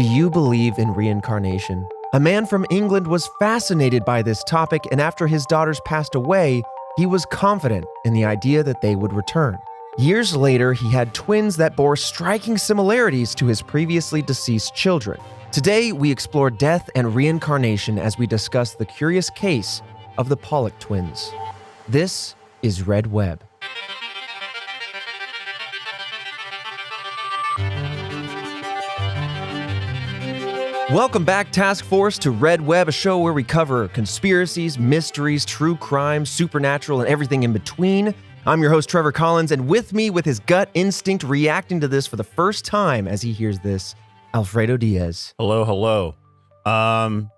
Do you believe in reincarnation? A man from England was fascinated by this topic, and after his daughters passed away, he was confident in the idea that they would return. Years later, he had twins that bore striking similarities to his previously deceased children. Today, we explore death and reincarnation as we discuss the curious case of the Pollock Twins. This is Red Web. Welcome back, Task Force, to Red Web, a show where we cover conspiracies, mysteries, true crime, supernatural, and everything in between. I'm your host, Trevor Collins, and with me, with his gut instinct reacting to this for the first time as he hears this, Alfredo Diaz. Hello. I'll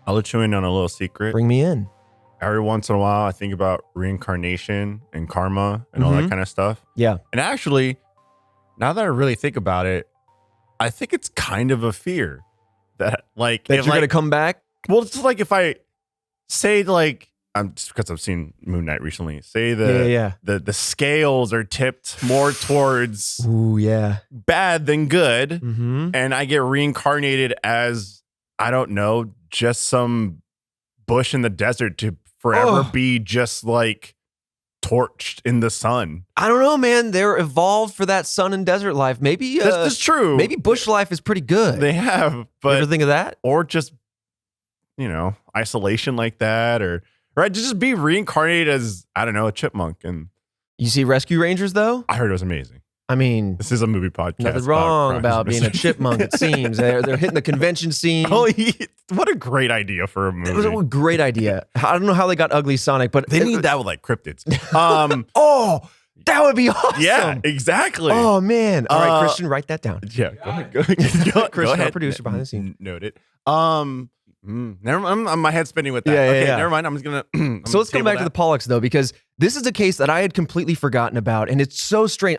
let you in on a little secret. Bring me in. Every once in a while, I think about reincarnation and karma and all that kind of stuff. Yeah. And actually, now that I really think about it, I think it's kind of a fear. That you're going to come back? Well, it's like if I say I'm just because I've seen Moon Knight recently. Say the scales are tipped more towards bad than good, and I get reincarnated as, I don't know, just some bush in the desert to forever be just like torched in the sun. I don't know, man. They're evolved for that sun and desert life. Maybe that's true. Maybe bush life is pretty good. They have, but you ever think of that? Or just, isolation like that, or just be reincarnated as, I don't know, a chipmunk. And you see Rescue Rangers though? I heard it was amazing. I mean, this is a movie podcast. Nothing wrong about being a chipmunk, it seems. They're hitting the convention scene. Oh, what a great idea for a movie. It was a great idea. I don't know how they got Ugly Sonic, but they need that with like cryptids. That would be awesome. Yeah, exactly. Oh, man. All right, Christian, write that down. Yeah, go ahead. Christian, our producer behind the scenes. Note it. Never mind. My head's spinning with that. Yeah. Never mind. I'm just gonna. So let's come back to the Pollocks though, because this is a case that I had completely forgotten about, and it's so strange.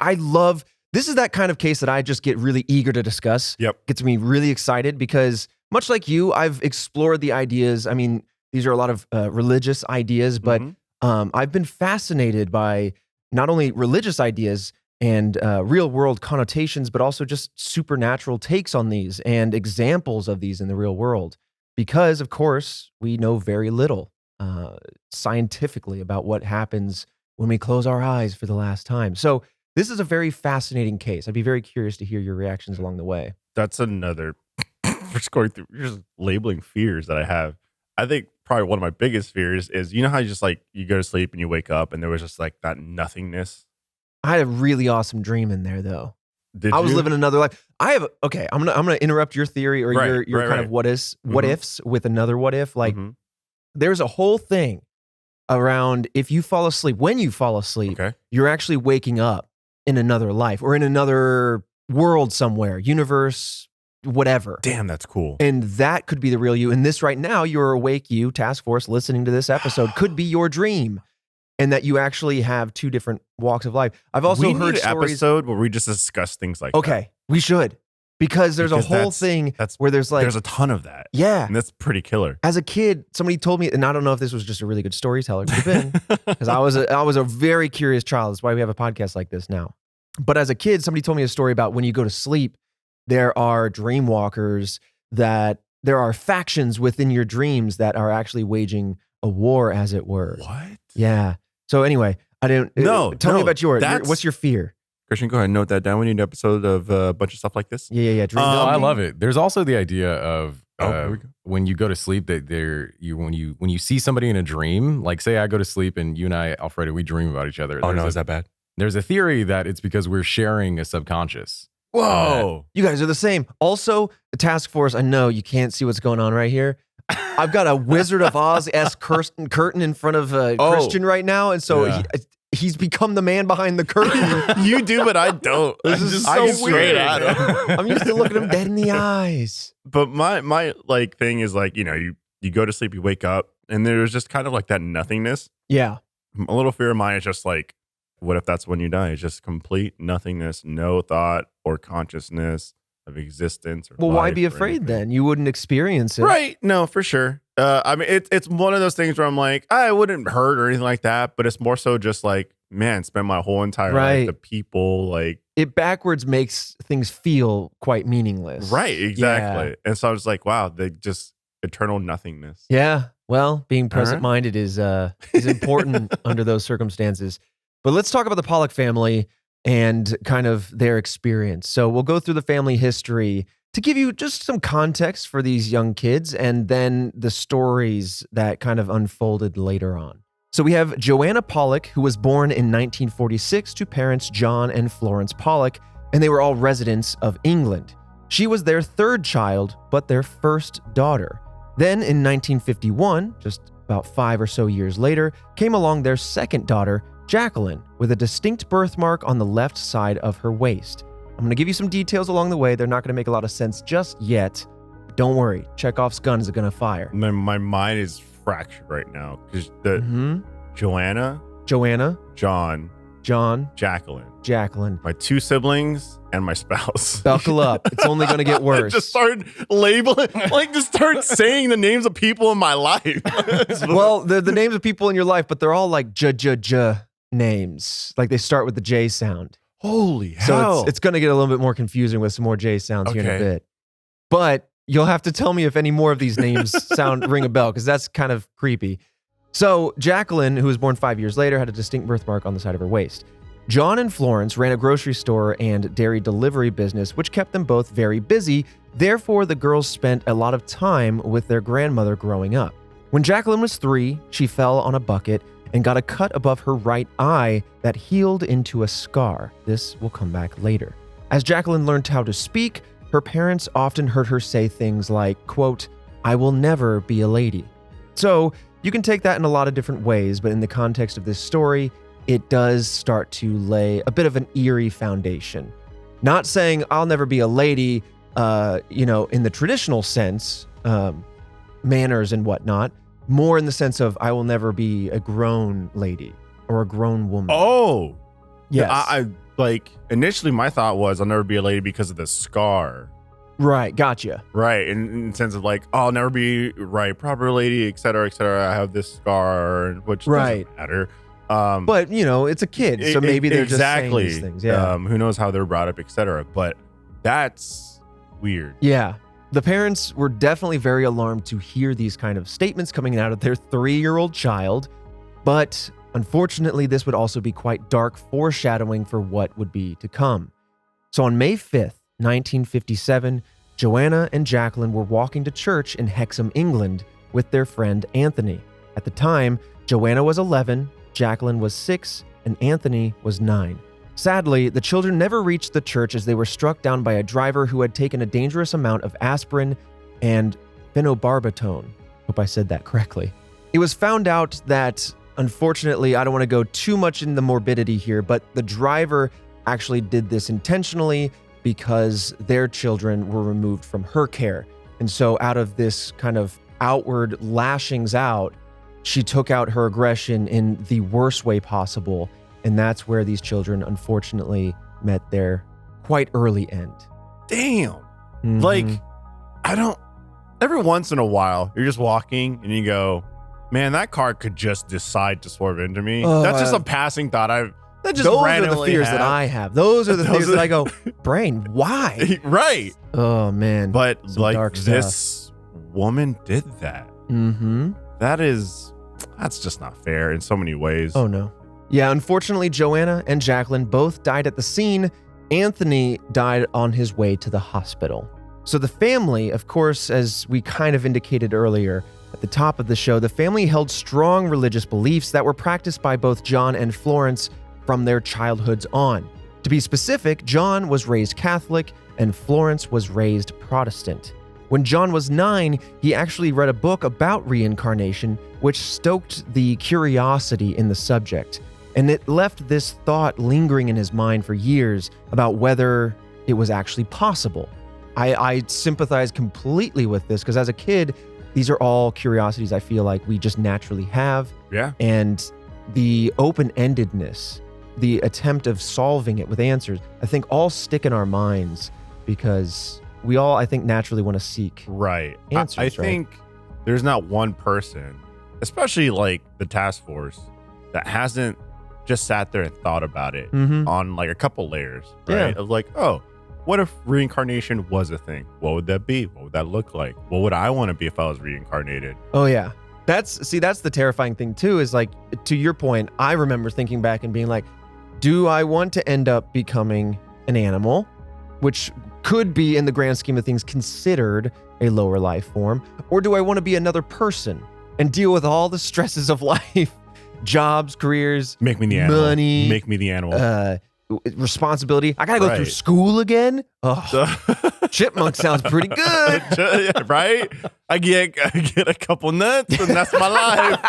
This is that kind of case that I just get really eager to discuss. Yep, gets me really excited because much like you, I've explored the ideas. I mean, these are a lot of religious ideas, but I've been fascinated by not only religious ideas and real world connotations, but also just supernatural takes on these and examples of these in the real world. Because, of course, we know very little scientifically about what happens when we close our eyes for the last time. So this is a very fascinating case. I'd be very curious to hear your reactions along the way. That's another, we're just labeling fears that I have. I think probably one of my biggest fears is, how you just you go to sleep and you wake up and there was just that nothingness. I had a really awesome dream in there, though. I was living another life. I'm gonna interrupt your theory or your kind of what ifs with another what if. There's a whole thing around if you fall asleep. When you fall asleep, you're actually waking up in another life or in another world somewhere, universe, whatever. Damn, that's cool. And that could be the real you. And this right now, you're awake. You, Task Force, listening to this episode, could be your dream. And that you actually have two different walks of life. I've also heard stories. Episode where we just discuss things like that. Okay, we should. Because there's a whole thing where there's a ton of that. Yeah. And that's pretty killer. As a kid, somebody told me, and I don't know if this was just a really good storyteller, could have been, because I was a very curious child. That's why we have a podcast like this now. But as a kid, somebody told me a story about when you go to sleep, there are dream walkers, that there are factions within your dreams that are actually waging a war, as it were. What? Yeah. So anyway, I didn't. Tell me about yours. What's your fear? Christian, go ahead and note that down. We need an episode of a bunch of stuff like this. Yeah. I love it. There's also the idea of when you go to sleep that when you see somebody in a dream, like say I go to sleep and you and I, Alfredo, we dream about each other. Is that bad? There's a theory that it's because we're sharing a subconscious. Whoa. You guys are the same. Also, the Task Force, I know you can't see what's going on right here. I've got a Wizard of Oz-esque curtain in front of Christian right now, and so he's become the man behind the curtain. You do, but I don't. This is so weird. I'm used to looking him dead in the eyes. But my thing is you go to sleep, you wake up, and there's just kind of that nothingness. Yeah. A little fear of mine is just what if that's when you die? It's just complete nothingness, no thought or consciousness of existence. Well, why be afraid then? You wouldn't experience it. Right. No, for sure. I mean, it's one of those things where I'm I wouldn't hurt or anything like that, but it's more so just man, spent my whole entire life, the people, like. It backwards makes things feel quite meaningless. Right, exactly. And so I was like, wow, they just eternal nothingness. Yeah. Well, being present-minded is important under those circumstances. But let's talk about the Pollock family and kind of their experience. So we'll go through the family history to give you just some context for these young kids and then the stories that kind of unfolded later on. So we have Joanna Pollock, who was born in 1946 to parents John and Florence Pollock, and they were all residents of England. She was their third child, but their first daughter. Then in 1951, just about 5 or so years later, came along their second daughter, Jacqueline, with a distinct birthmark on the left side of her waist. I'm going to give you some details along the way. They're not going to make a lot of sense just yet. But don't worry, Chekhov's gun is going to fire. My mind is fractured right now because Joanna, John, Jacqueline, my 2 siblings, and my spouse. Buckle up. It's only going to get worse. Just start labeling, just start saying the names of people in my life. Well, they're the names of people in your life, but they're all like J names. Like they start with the J sound. Holy hell. So it's going to get a little bit more confusing with some more J sounds here in a bit. But you'll have to tell me if any more of these names ring a bell, because that's kind of creepy. So Jacqueline, who was born 5 years later, had a distinct birthmark on the side of her waist. John and Florence ran a grocery store and dairy delivery business, which kept them both very busy. Therefore, the girls spent a lot of time with their grandmother growing up. When Jacqueline was 3, she fell on a bucket and got a cut above her right eye that healed into a scar. This will come back later. As Jacqueline learned how to speak, her parents often heard her say things like, quote, "I will never be a lady." So you can take that in a lot of different ways, but in the context of this story, it does start to lay a bit of an eerie foundation. Not saying I'll never be a lady, in the traditional sense, manners and whatnot, more in the sense of I will never be a grown lady or a grown woman. Oh, yes. I initially my thought was I'll never be a lady because of the scar. Right, gotcha. Right, in the sense of I'll never be proper lady, et cetera, et cetera. I have this scar, which doesn't matter. But it's a kid, so maybe they're just saying these things. Yeah. Who knows how they're brought up, et cetera. But that's weird. Yeah. The parents were definitely very alarmed to hear these kind of statements coming out of their 3-year-old child. But unfortunately, this would also be quite dark foreshadowing for what would be to come. So on May 5th, 1957, Joanna and Jacqueline were walking to church in Hexham, England, with their friend Anthony. At the time, Joanna was 11, Jacqueline was 6, and Anthony was 9. Sadly, the children never reached the church as they were struck down by a driver who had taken a dangerous amount of aspirin and phenobarbital. Hope I said that correctly. It was found out that, unfortunately, I don't want to go too much in the morbidity here, but the driver actually did this intentionally because their children were removed from her care. And so out of this kind of outward lashings out, she took out her aggression in the worst way possible. And that's where these children, unfortunately, met their quite early end. Damn. Mm-hmm. Every once in a while, you're just walking and you go, man, that car could just decide to swerve into me. That's just a passing thought. Those are the fears that I have. Those are the fears that I go, brain, why? Right. Oh, man. But this woman did that. Mm-hmm. That's just not fair in so many ways. Oh, no. Yeah, unfortunately, Joanna and Jacqueline both died at the scene. Anthony died on his way to the hospital. So the family, of course, as we kind of indicated earlier at the top of the show, the family held strong religious beliefs that were practiced by both John and Florence from their childhoods on. To be specific, John was raised Catholic and Florence was raised Protestant. When John was 9, he actually read a book about reincarnation, which stoked the curiosity in the subject. And it left this thought lingering in his mind for years about whether it was actually possible. I sympathize completely with this because as a kid, these are all curiosities I feel like we just naturally have. Yeah. And the open-endedness, the attempt of solving it with answers, I think all stick in our minds because we all, I think, naturally want to seek answers. I think there's not one person, especially the task force, that hasn't just sat there and thought about it on like a couple layers, right? Of like, oh, what if reincarnation was a thing? What would that be? What would that look like? What would I want to be if I was reincarnated? Oh yeah. That's the terrifying thing too, is like, to your point, I remember thinking back and being like, do I want to end up becoming an animal, which could be in the grand scheme of things considered a lower life form, or do I want to be another person and deal with all the stresses of life, jobs, careers, make me the animal, money, make me the animal, responsibility. I gotta go through school again. Chipmunk sounds pretty good, right? I get a couple nuts, and that's my life.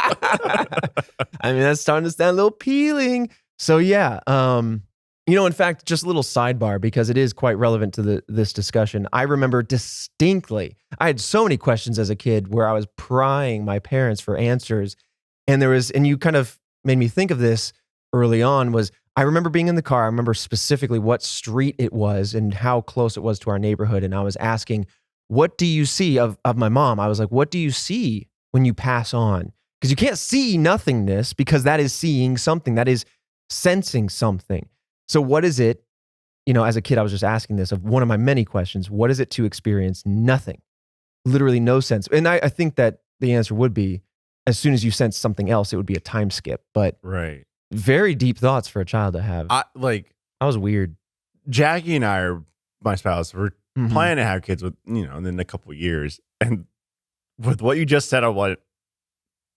I mean, that's starting to sound a little appealing. So yeah, in fact, just a little sidebar, because it is quite relevant to this discussion. I remember distinctly, I had so many questions as a kid where I was prying my parents for answers, and you kind of made me think of this early on. I remember being in the car. I remember specifically what street it was and how close it was to our neighborhood. And I was asking, what do you see of my mom? I was like, what do you see when you pass on? Because you can't see nothingness, because that is seeing something, that is sensing something. So what is it, as a kid, I was just asking this of one of my many questions, what is it to experience nothing? Literally no sense. And I think that the answer would be, as soon as you sense something else, it would be a time skip. But right. Very deep thoughts for a child to have. I was weird. Jackie and I my spouse, we're planning to have kids in a couple of years. And with what you just said, I'm like,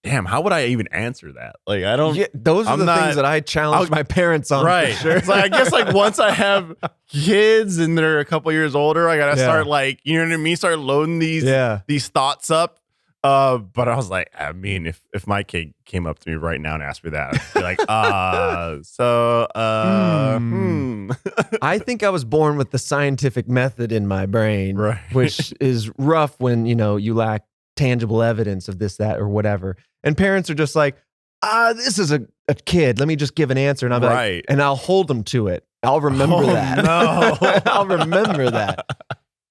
damn, how would I even answer that? Like, I don't. Yeah, those are things that I challenged my parents on. Right. For sure. I guess once I have kids and they're a couple years older, I gotta start you know what I mean? Start loading these thoughts up. But I was like, I mean, if my kid came up to me right now and asked me that, I'd be like, I think I was born with the scientific method in my brain, right. Which is rough when, you lack tangible evidence of this, that, or whatever. And parents are just like, this is a kid. Let me just give an answer. And I'll be like, and I'll hold them to it. I'll remember that. No. I'll remember that.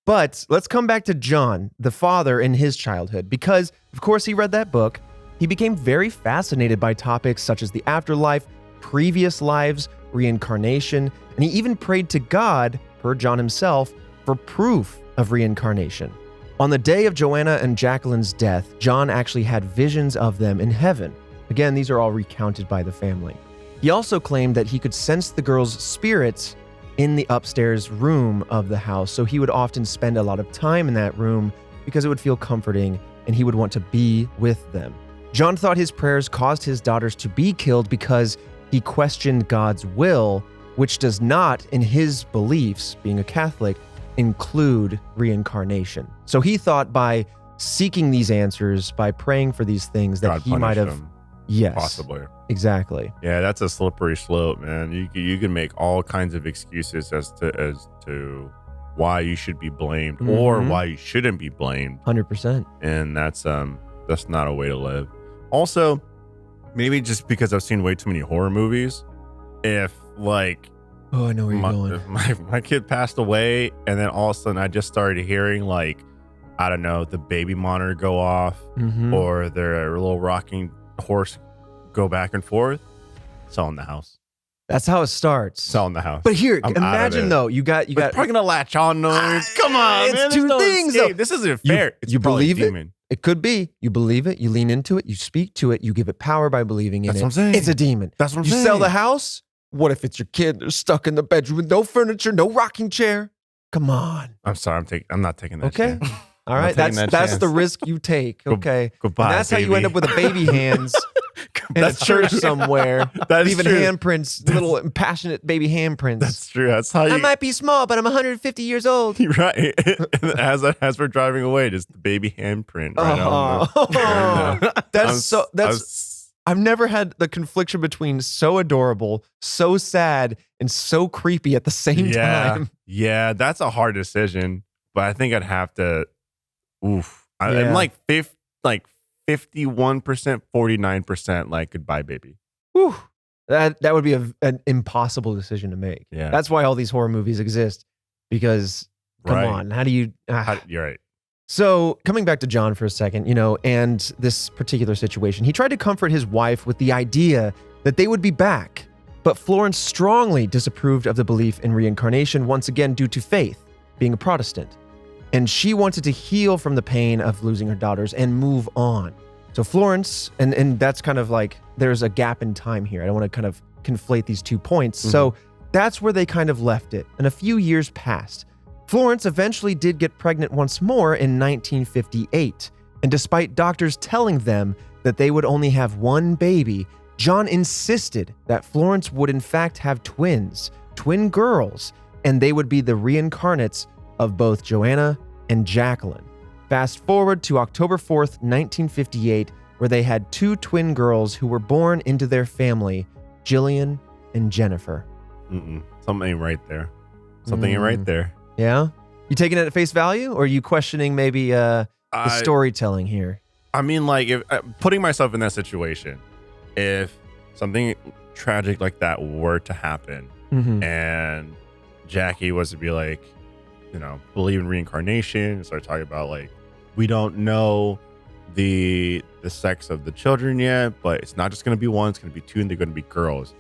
But let's come back to John, the father, in his childhood, because, of course, he read that book. He became very fascinated by topics such as the afterlife, previous lives, reincarnation, and he even prayed to God, per John himself, for proof of reincarnation. On the day of Joanna and Jacqueline's death, John actually had visions of them in heaven. Again, these are all recounted by the family. He also claimed that he could sense the girls' spirits in the upstairs room of the house, so he would often spend a lot of time in that room because it would feel comforting and he would want to be with them. John thought his prayers caused his daughters to be killed because he questioned God's will, which does not, in his beliefs, being a Catholic, include reincarnation. So he thought by seeking these answers, by praying for these things, that he might have... Yes. Possibly. Exactly. Yeah, that's a slippery slope, man. You can make all kinds of excuses as to why you should be blamed or why you shouldn't be blamed. 100%. And that's not a way to live. Also, maybe just because I've seen way too many horror movies, if I know where you're going. If my kid passed away and then all of a sudden I just started hearing I don't know, the baby monitor go off or their little rocking horse go back and forth, selling the house. That's how it starts. Selling the house. But here, imagine though, you got probably gonna latch on to it. Come on, it's man, two things though. This isn't fair. You believe it. It could be. You believe it. You lean into it. You speak to it. You give it power by believing in it. That's what I'm saying. It's a demon. That's what I'm saying. You sell the house. What if it's your kid? They're stuck in the bedroom with no furniture, no rocking chair. Come on. I'm sorry. I'm not taking that. Okay. Chance. All right. That's the risk you take. Okay. Goodbye. And that's baby. how you end up with a baby hands. In a church somewhere. That's leaving true. handprints, little passionate baby handprints. That's true. That's how I might be small, but I'm 150 years old. Right. as we're driving away, just the baby handprint. Right I've never had the confliction between so adorable, so sad, and so creepy at the same time. Yeah, that's a hard decision, but I think I'd have to. I'm like 51%, 49%, goodbye, baby. Whew. That would be an impossible decision to make. Yeah, that's why all these horror movies exist. Because come on, how do you? You're right. So coming back to John for a second, and this particular situation, he tried to comfort his wife with the idea that they would be back, But Florence strongly disapproved of the belief in reincarnation, once again due to faith, being a Protestant. And she wanted to heal from the pain of losing her daughters and move on. So Florence, and that's kind of like, there's a gap in time here. I don't want to kind of conflate these 2 points. So that's where they kind of left it. And a few years passed. Florence eventually did get pregnant once more in 1958. And despite doctors telling them that they would only have one baby, John insisted that Florence would in fact have twins, twin girls, and they would be the reincarnates of both Joanna and Jacqueline. Fast forward to October 4th, 1958, where they had 2 twin girls who were born into their family, Jillian and Jennifer. Something ain't right there. Something ain't right there. Yeah? You taking it at face value, or are you questioning maybe the storytelling here? I mean, like, if putting myself in that situation, if something tragic like that were to happen, and Jackie was to be like, you know, believe in reincarnation and start talking about, like, we don't know the sex of the children yet, but it's not just going to be one, it's going to be 2, and they're going to be girls.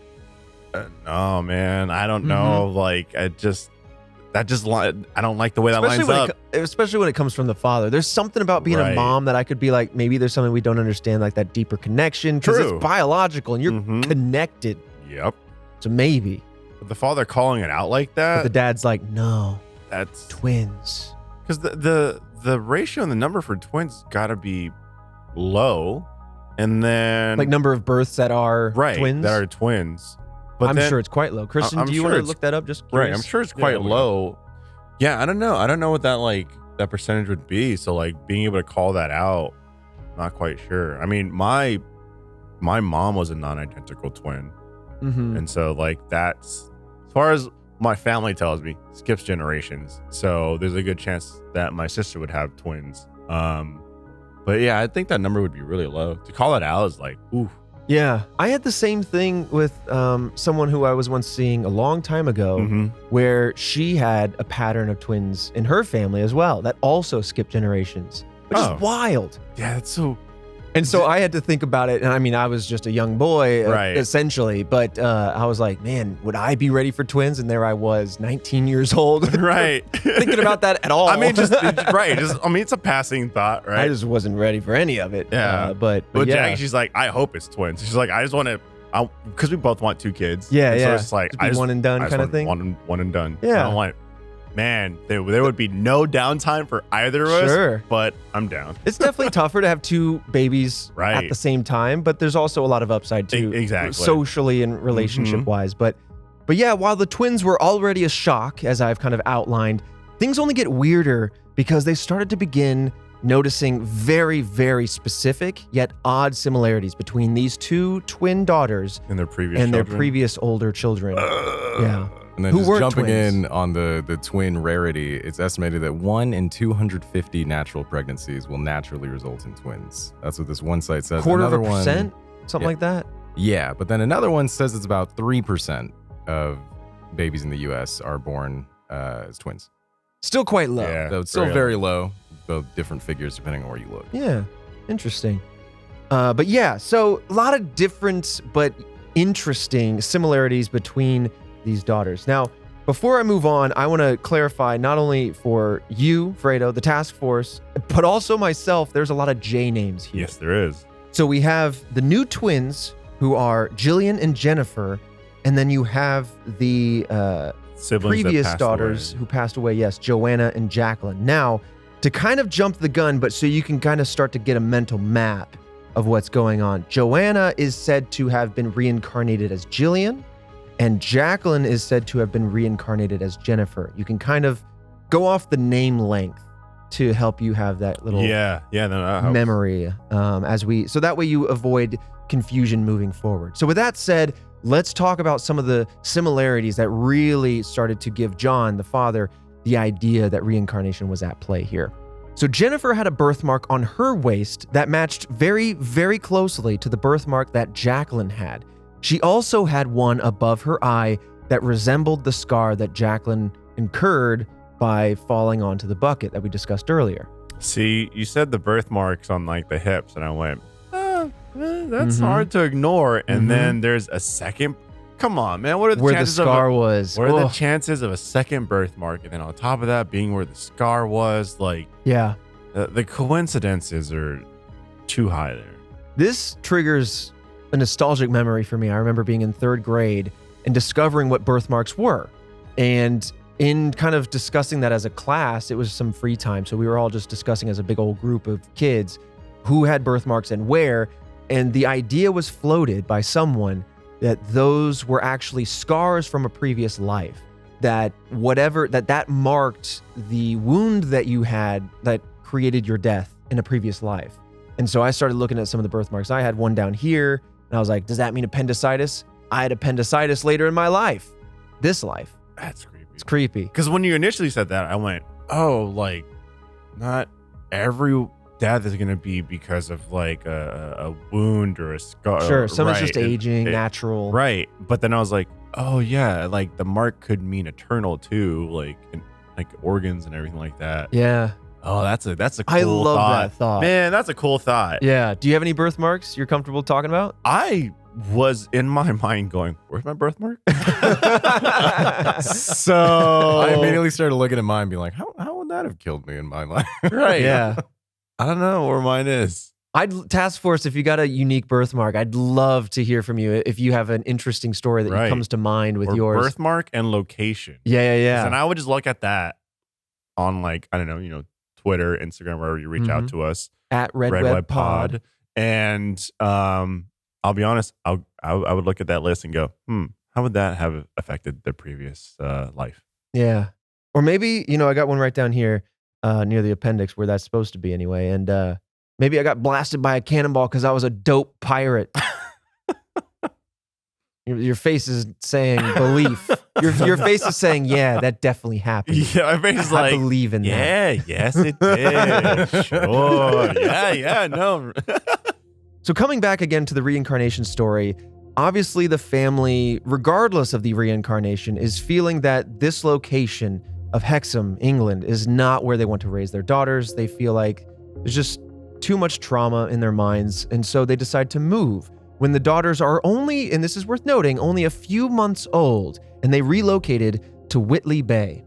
No, man, I don't know. Like, I don't like the way that lines up. Especially when it comes from the father. There's something about being a mom that I could be like, maybe there's something we don't understand, like that deeper connection, because it's biological and you're connected. Yep. So maybe. But the father calling it out like that. But the dad's like, no, that's twins. Because the ratio and the number for twins got to be low, and then like number of births that are twins. That are twins. But I'm sure it's quite low. Kristen, do you want to look that up? Just curious? Right, I'm sure it's quite low. Yeah, I don't know. I don't know what that percentage would be. So like being able to call that out, not quite sure. I mean, my mom was a non-identical twin, and so like that's, as far as my family tells me, skips generations. So there's a good chance that my sister would have twins. But yeah, I think that number would be really low. To call it out is like, ooh. Yeah, I had the same thing with someone who I was once seeing a long time ago, where she had a pattern of twins in her family as well that also skipped generations, which is wild. Yeah, that's so. And so I had to think about it. And I mean, I was just a young boy, essentially. But I was like, man, would I be ready for twins? And there I was, 19 years old. Right. Thinking about that at all. I mean, it's a passing thought, right? I just wasn't ready for any of it. Yeah. But yeah. Jackie, she's like, I hope it's twins. She's like, I just want to, because we both want 2 kids. Yeah, and yeah. So it's like, I just one and done kind of thing. One and done. Yeah. I don't want, man, there would be no downtime for either of us, but I'm down. It's definitely tougher to have 2 babies right. at the same time, but there's also a lot of upside too, socially and relationship wise. But yeah, while the twins were already a shock, as I've kind of outlined, things only get weirder because they started to begin noticing very, very specific yet odd similarities between these 2 twin daughters and their previous older children. Yeah. And then just jumping in on the twin rarity, it's estimated that 1 in 250 natural pregnancies will naturally result in twins. That's what this one site says. Quarter of a percent? Something like that? Yeah, but then another one says it's about 3% of babies in the U.S. are born as twins. Still quite low. Yeah, so it's still very low. Both different figures depending on where you look. Yeah, interesting. But yeah, so a lot of different but interesting similarities between these daughters. Now, before I move on, I want to clarify not only for you, Fredo, the task force, but also myself, there's a lot of J names here. Yes, there is. So we have the new twins who are Jillian and Jennifer, and then you have the previous daughters who passed away, yes, Joanna and Jacqueline. Now, to kind of jump the gun, but so you can kind of start to get a mental map of what's going on. Joanna is said to have been reincarnated as Jillian, and Jacqueline is said to have been reincarnated as Jennifer. You can kind of go off the name length to help you have that little memory so that way you avoid confusion moving forward. So with that said, let's talk about some of the similarities that really started to give John, the father, the idea that reincarnation was at play here. So Jennifer had a birthmark on her waist that matched very, very closely to the birthmark that Jacqueline had. She also had one above her eye that resembled the scar that Jacqueline incurred by falling onto the bucket that we discussed earlier. See, you said the birthmarks on like the hips, and I went, that's hard to ignore. And then there's a second Come on, man. What are the where the chances scar was? What are the chances of a second birthmark, and then on top of that being where the scar was? Like, yeah, the coincidences are too high there. This triggers a nostalgic memory for me. I remember being in 3rd grade and discovering what birthmarks were, and in kind of discussing that as a class, it was some free time, so we were all just discussing as a big old group of kids who had birthmarks and where, and the idea was floated by someone that those were actually scars from a previous life, that whatever that marked the wound that you had that created your death in a previous life. And so I started looking at some of the birthmarks. I had one down here, and I was like, does that mean appendicitis? I had appendicitis later in my life, this life. That's creepy. It's creepy. Because when you initially said that, I went, oh, like, not every death is going to be because of like a wound or a scar. Sure, some is just aging, natural. Right. But then I was like, oh yeah, like the mark could mean eternal too, like organs and everything like that. Yeah. Oh, that's a cool I love thought. that thought. Man, that's a cool thought. Yeah. Do you have any birthmarks you're comfortable talking about? I was in my mind going, where's my birthmark? So I immediately started looking at mine, being like, how would that have killed me in my life? Right. Yeah. I don't know where mine is. Task Force, if you got a unique birthmark, I'd love to hear from you if you have an interesting story that comes to mind with yours. Birthmark and location. Yeah. And I would just look at that on like, I don't know, Twitter, Instagram, wherever you reach out to us. At Red Pod. And I'll be honest, I would look at that list and go, how would that have affected the previous life? Yeah. Or maybe, I got one right down here near the appendix where that's supposed to be anyway. And maybe I got blasted by a cannonball because I was a dope pirate. Your face is saying belief. Your face is saying, yeah, that definitely happened. Yeah, my face is like, I believe in that. Yeah, yes, it did. Sure. Yeah, no. So coming back again to the reincarnation story, obviously the family, regardless of the reincarnation, is feeling that this location of Hexham, England, is not where they want to raise their daughters. They feel like there's just too much trauma in their minds, and so they decide to move. When the daughters are only, and this is worth noting, only a few months old, and they relocated to Whitley Bay.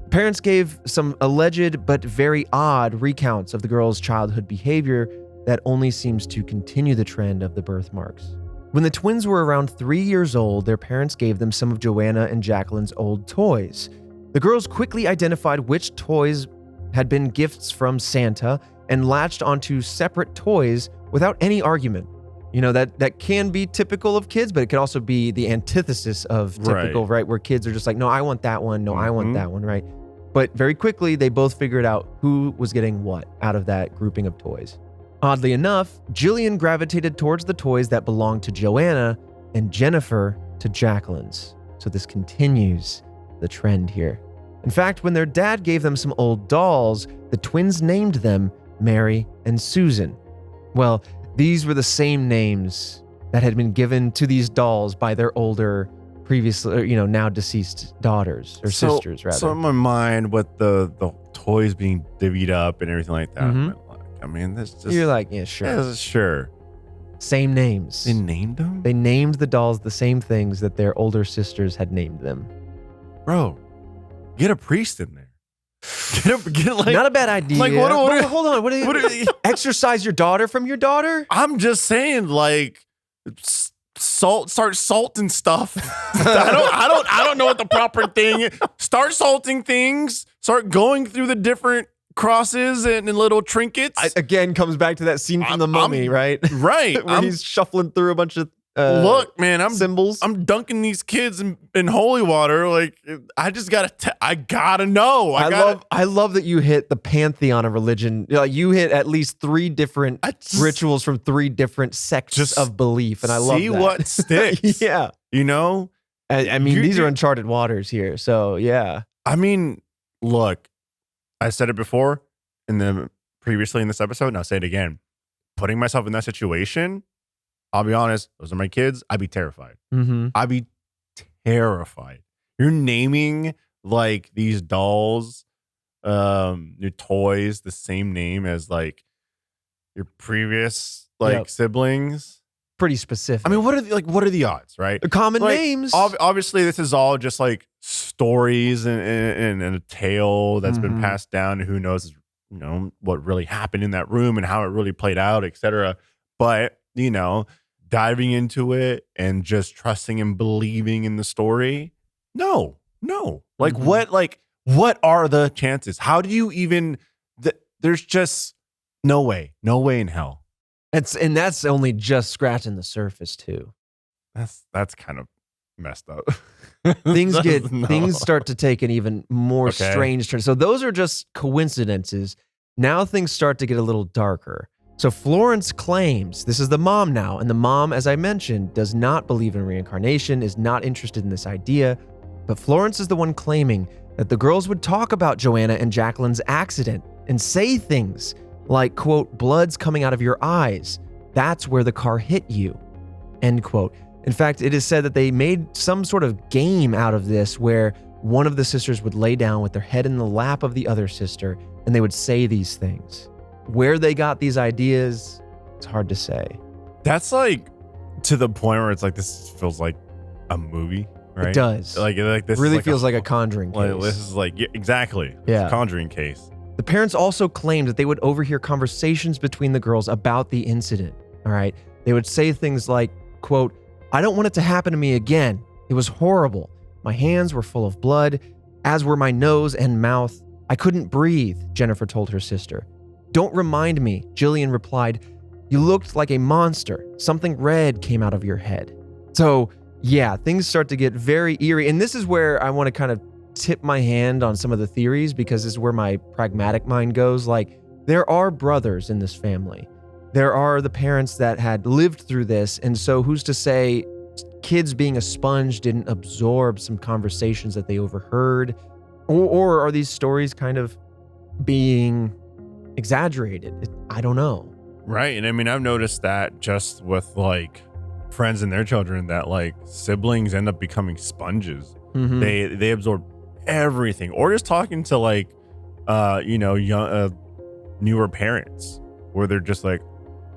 Parents gave some alleged but very odd recounts of the girls' childhood behavior that only seems to continue the trend of the birthmarks. When the twins were around 3 years old, their parents gave them some of Joanna and Jacqueline's old toys. The girls quickly identified which toys had been gifts from Santa and latched onto separate toys without any argument. That can be typical of kids, but it can also be the antithesis of typical, right? Where kids are just like, no, I want that one. No, I want that one, right? But very quickly, they both figured out who was getting what out of that grouping of toys. Oddly enough, Jillian gravitated towards the toys that belonged to Joanna and Jennifer to Jacqueline's. So this continues the trend here. In fact, when their dad gave them some old dolls, the twins named them Mary and Susan. Well, these were the same names that had been given to these dolls by their older, previously, now deceased daughters or sisters, rather. So in my mind, with the toys being divvied up and everything like that, I mean, this just... You're like, yeah, sure. Yeah, sure. Same names. They named them? They named the dolls the same things that their older sisters had named them. Bro, get a priest in there. Get like, not a bad idea. Like, hold on. What do you exercise your daughter from your daughter? I'm just saying, like, start salting stuff. I don't know what the proper thing is. Start salting things. Start going through the different crosses and little trinkets. Again, comes back to that scene from The Mummy, right? Right. Where he's shuffling through a bunch of look, man, symbols. I'm dunking these kids in holy water. Like, I just I gotta know. I love that you hit the pantheon of religion. You hit at least 3 different rituals from 3 different sects of belief, and I love that. See what sticks. Yeah, I mean, these are uncharted waters here. So yeah, I mean, look, I said it before previously in this episode, and I'll say it again. Putting myself in that situation, I'll be honest, those are my kids. I'd be terrified. I'd be terrified. You're naming like these dolls, your toys, the same name as like your previous siblings. pretty specific. I mean, what are the odds, right? The common names. Obviously, this is all just like stories and a tale that's been passed down. Who knows, what really happened in that room and how it really played out, etc. But, diving into it and just trusting and believing in the story. No. Like what are the chances? How do you even, there's just no way in hell. That's only just scratching the surface too. That's kind of messed up. Things start to take an even more strange turn. So those are just coincidences. Now things start to get a little darker. So Florence claims, this is the mom now, and the mom, as I mentioned, does not believe in reincarnation, is not interested in this idea, but Florence is the one claiming that the girls would talk about Joanna and Jacqueline's accident and say things like, quote, blood's coming out of your eyes. That's where the car hit you, end quote. In fact, it is said that they made some sort of game out of this where one of the sisters would lay down with their head in the lap of the other sister and they would say these things. Where they got these ideas, it's hard to say. That's like to the point where it's like, this feels like a movie, right? It does. Like this really feels like a Conjuring case. This is like, exactly. Yeah. It's a Conjuring case. The parents also claimed that they would overhear conversations between the girls about the incident. All right. They would say things like, quote, I don't want it to happen to me again. It was horrible. My hands were full of blood, as were my nose and mouth. I couldn't breathe, Jennifer told her sister. Don't remind me, Jillian replied. You looked like a monster. Something red came out of your head. So, yeah, things start to get very eerie. And this is where I want to kind of tip my hand on some of the theories, because this is where my pragmatic mind goes. Like, there are brothers in this family. There are the parents that had lived through this. And so who's to say kids being a sponge didn't absorb some conversations that they overheard? Or are these stories kind of being exaggerated? I don't know. Right. And I mean, I've noticed that just with like friends and their children, that like siblings end up becoming sponges. Mm-hmm. They absorb everything. Or just talking to like, young, newer parents where they're just like,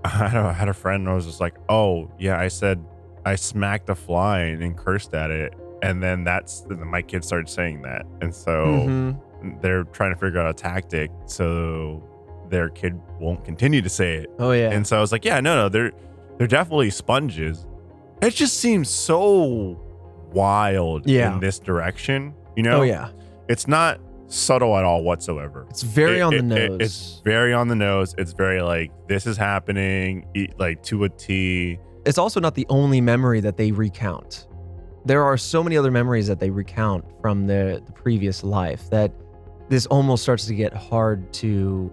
I had a friend and I was just like, oh yeah, I said I smacked a fly and cursed at it. And then my kid started saying that. And so they're trying to figure out a tactic so their kid won't continue to say it. Oh yeah. And so I was like, yeah, no, they're definitely sponges. It just seems so wild in this direction. Oh yeah. It's not subtle at all whatsoever. It's very on the nose. It's very on the nose. It's very like, this is happening, like to a T. It's also not the only memory that they recount. There are so many other memories that they recount from the previous life that this almost starts to get hard to,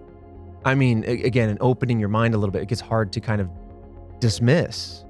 I mean, again, in opening your mind a little bit, it gets hard to kind of dismiss.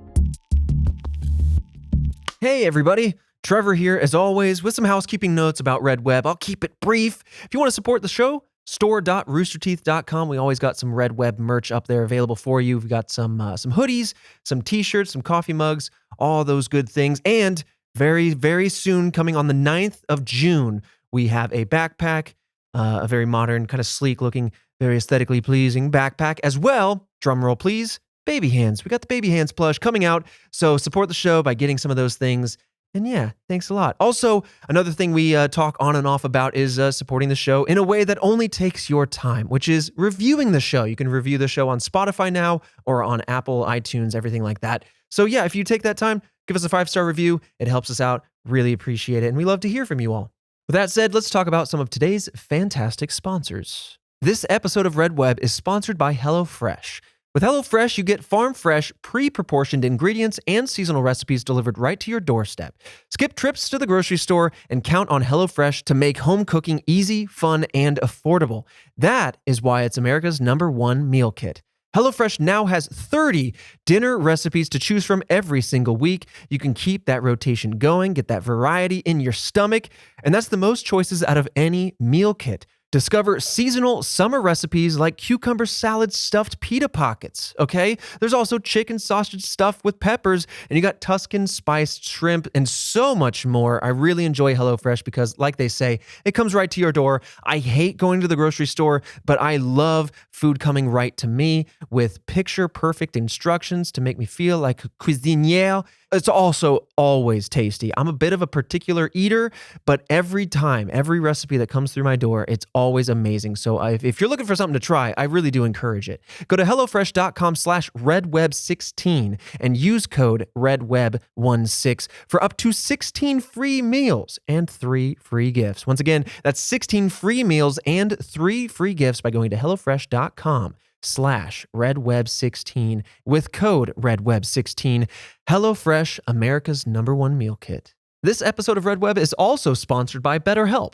Hey everybody, Trevor here as always with some housekeeping notes about Red Web. I'll keep it brief. If you want to support the show, store.roosterteeth.com. We always got some Red Web merch up there available for you. We've got some hoodies, some t-shirts, some coffee mugs, all those good things. And very, very soon, coming on the 9th of June, we have a backpack, a very modern, kind of sleek looking, very aesthetically pleasing backpack as well. Drum roll, please. Baby hands. We got the baby hands plush coming out. So support the show by getting some of those things. And yeah, thanks a lot. Also, another thing we talk on and off about is supporting the show in a way that only takes your time, which is reviewing the show. You can review the show on Spotify now or on Apple, iTunes, everything like that. So yeah, if you take that time, give us a 5-star review. It helps us out. Really appreciate it. And we love to hear from you all. With that said, let's talk about some of today's fantastic sponsors. This episode of Red Web is sponsored by HelloFresh. With HelloFresh, you get farm-fresh, pre-proportioned ingredients and seasonal recipes delivered right to your doorstep. Skip trips to the grocery store and count on HelloFresh to make home cooking easy, fun, and affordable. That is why it's America's #1 meal kit. HelloFresh now has 30 dinner recipes to choose from every single week. You can keep that rotation going, get that variety in your stomach, and that's the most choices out of any meal kit. Discover seasonal summer recipes like cucumber salad stuffed pita pockets, okay? There's also chicken sausage stuffed with peppers, and you got Tuscan spiced shrimp and so much more. I really enjoy HelloFresh because, like they say, it comes right to your door. I hate going to the grocery store, but I love food coming right to me with picture-perfect instructions to make me feel like a cuisinier. It's also always tasty. I'm a bit of a particular eater, but every recipe that comes through my door, it's always amazing. So if you're looking for something to try, I really do encourage it. Go to HelloFresh.com/RedWeb16 and use code RedWeb16 for up to 16 free meals and 3 free gifts. Once again, that's 16 free meals and 3 free gifts by going to HelloFresh.com/RedWeb16 with code RedWeb16. HelloFresh, America's #1 meal kit. This episode of Red Web is also sponsored by BetterHelp.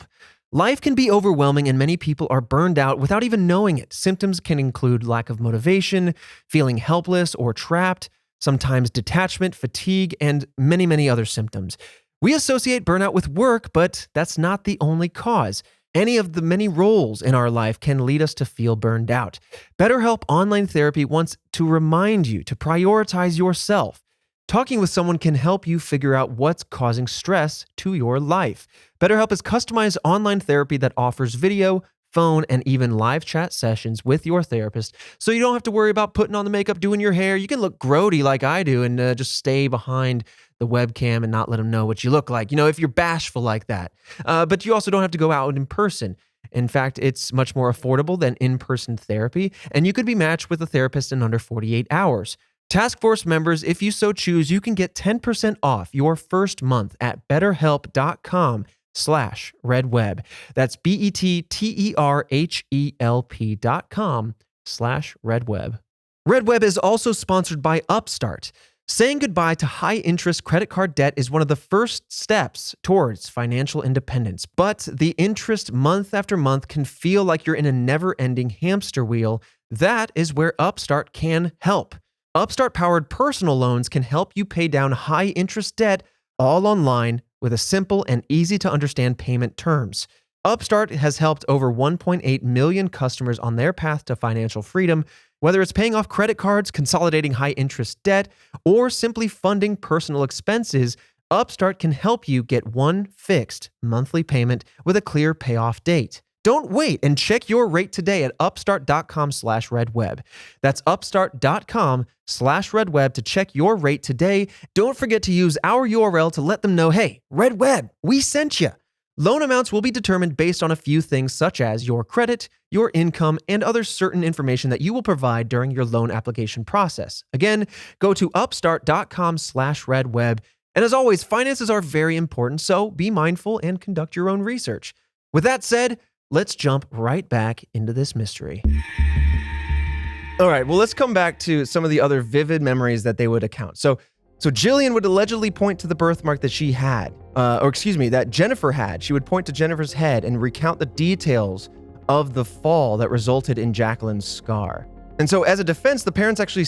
Life can be overwhelming and many people are burned out without even knowing it. Symptoms can include lack of motivation, feeling helpless or trapped, sometimes detachment, fatigue, and many, many other symptoms. We associate burnout with work, but that's not the only cause. Any of the many roles in our life can lead us to feel burned out. BetterHelp Online Therapy wants to remind you to prioritize yourself. Talking with someone can help you figure out what's causing stress to your life. BetterHelp is customized online therapy that offers video, phone, and even live chat sessions with your therapist, so you don't have to worry about putting on the makeup, doing your hair. You can look grody like I do and just stay behind the webcam and not let them know what you look like, if you're bashful like that. But you also don't have to go out in person. In fact, it's much more affordable than in-person therapy, and you could be matched with a therapist in under 48 hours. Task Force members, if you so choose, you can get 10% off your first month at betterhelp.com/redweb. That's BETTERHELP.com/redweb. Redweb is also sponsored by Upstart. Saying goodbye to high-interest credit card debt is one of the first steps towards financial independence, but the interest month after month can feel like you're in a never-ending hamster wheel. That is where Upstart can help. Upstart-powered personal loans can help you pay down high-interest debt all online with a simple and easy-to-understand payment terms. Upstart has helped over 1.8 million customers on their path to financial freedom. Whether it's paying off credit cards, consolidating high-interest debt, or simply funding personal expenses, Upstart can help you get one fixed monthly payment with a clear payoff date. Don't wait and check your rate today at upstart.com/redweb. That's upstart.com/redweb to check your rate today. Don't forget to use our URL to let them know, hey, Red Web, we sent you. Loan amounts will be determined based on a few things such as your credit, your income, and other certain information that you will provide during your loan application process. Again, go to upstart.com/redweb. And as always, finances are very important, so be mindful and conduct your own research. With that said, let's jump right back into this mystery. All right, well, let's come back to some of the other vivid memories that they would account. So Jillian would allegedly point to the birthmark that she had, that Jennifer had. She would point to Jennifer's head and recount the details of the fall that resulted in Jacqueline's scar. And so as a defense, the parents actually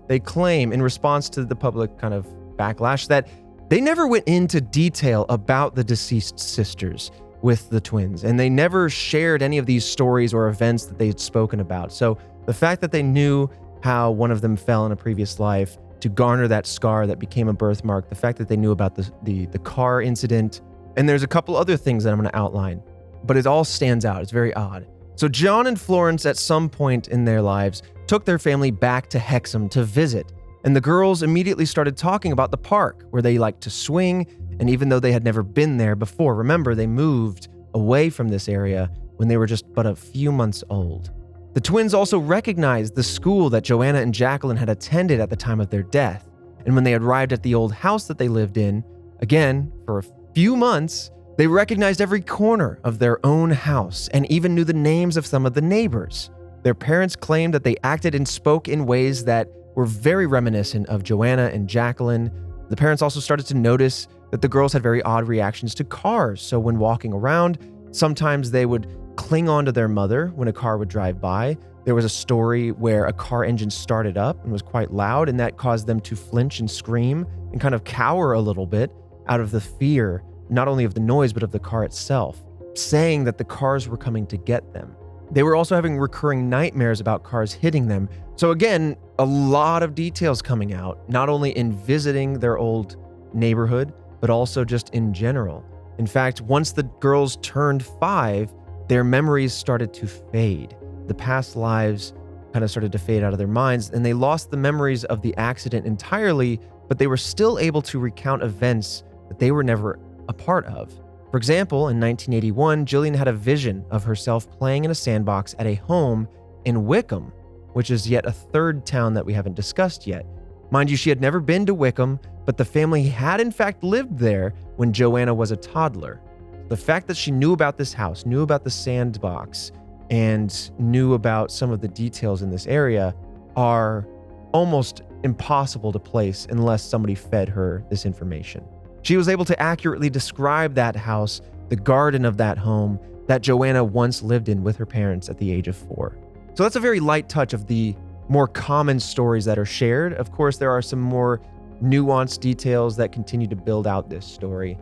they claim in response to the public kind of backlash that they never went into detail about the deceased sisters with the twins, and they never shared any of these stories or events that they had spoken about. So the fact that they knew how one of them fell in a previous life to garner that scar that became a birthmark, the fact that they knew about the car incident, and there's a couple other things that I'm going to outline, but it all stands out. It's very odd. So John and Florence at some point in their lives took their family back to Hexham to visit, and the girls immediately started talking about the park where they liked to swing. And even though they had never been there before, remember, they moved away from this area when they were just but a few months old. The twins also recognized the school that Joanna and Jacqueline had attended at the time of their death. And when they arrived at the old house that they lived in, again, for a few months, they recognized every corner of their own house and even knew the names of some of the neighbors. Their parents claimed that they acted and spoke in ways that were very reminiscent of Joanna and Jacqueline. The parents also started to notice that the girls had very odd reactions to cars. So when walking around, sometimes they would cling on to their mother when a car would drive by. There was a story where a car engine started up and was quite loud, and that caused them to flinch and scream and kind of cower a little bit out of the fear, not only of the noise, but of the car itself. saying that the cars were coming to get them. They were also having recurring nightmares about cars hitting them. So again, a lot of details coming out, not only in visiting their old neighborhood, but also just in general. In fact, once the girls turned 5, their memories started to fade. The past lives kind of started to fade out of their minds, and they lost the memories of the accident entirely, but they were still able to recount events that they were never a part of. For example, in 1981, Jillian had a vision of herself playing in a sandbox at a home in Wickham, which is yet a third town that we haven't discussed yet. Mind you, she had never been to Wickham, but the family had in fact lived there when Joanna was a toddler. The fact that she knew about this house, knew about the sandbox, and knew about some of the details in this area are almost impossible to place unless somebody fed her this information. She was able to accurately describe that house, the garden of that home that Joanna once lived in with her parents at the age of 4. So that's a very light touch of the more common stories that are shared. Of course, there are some more nuanced details that continue to build out this story.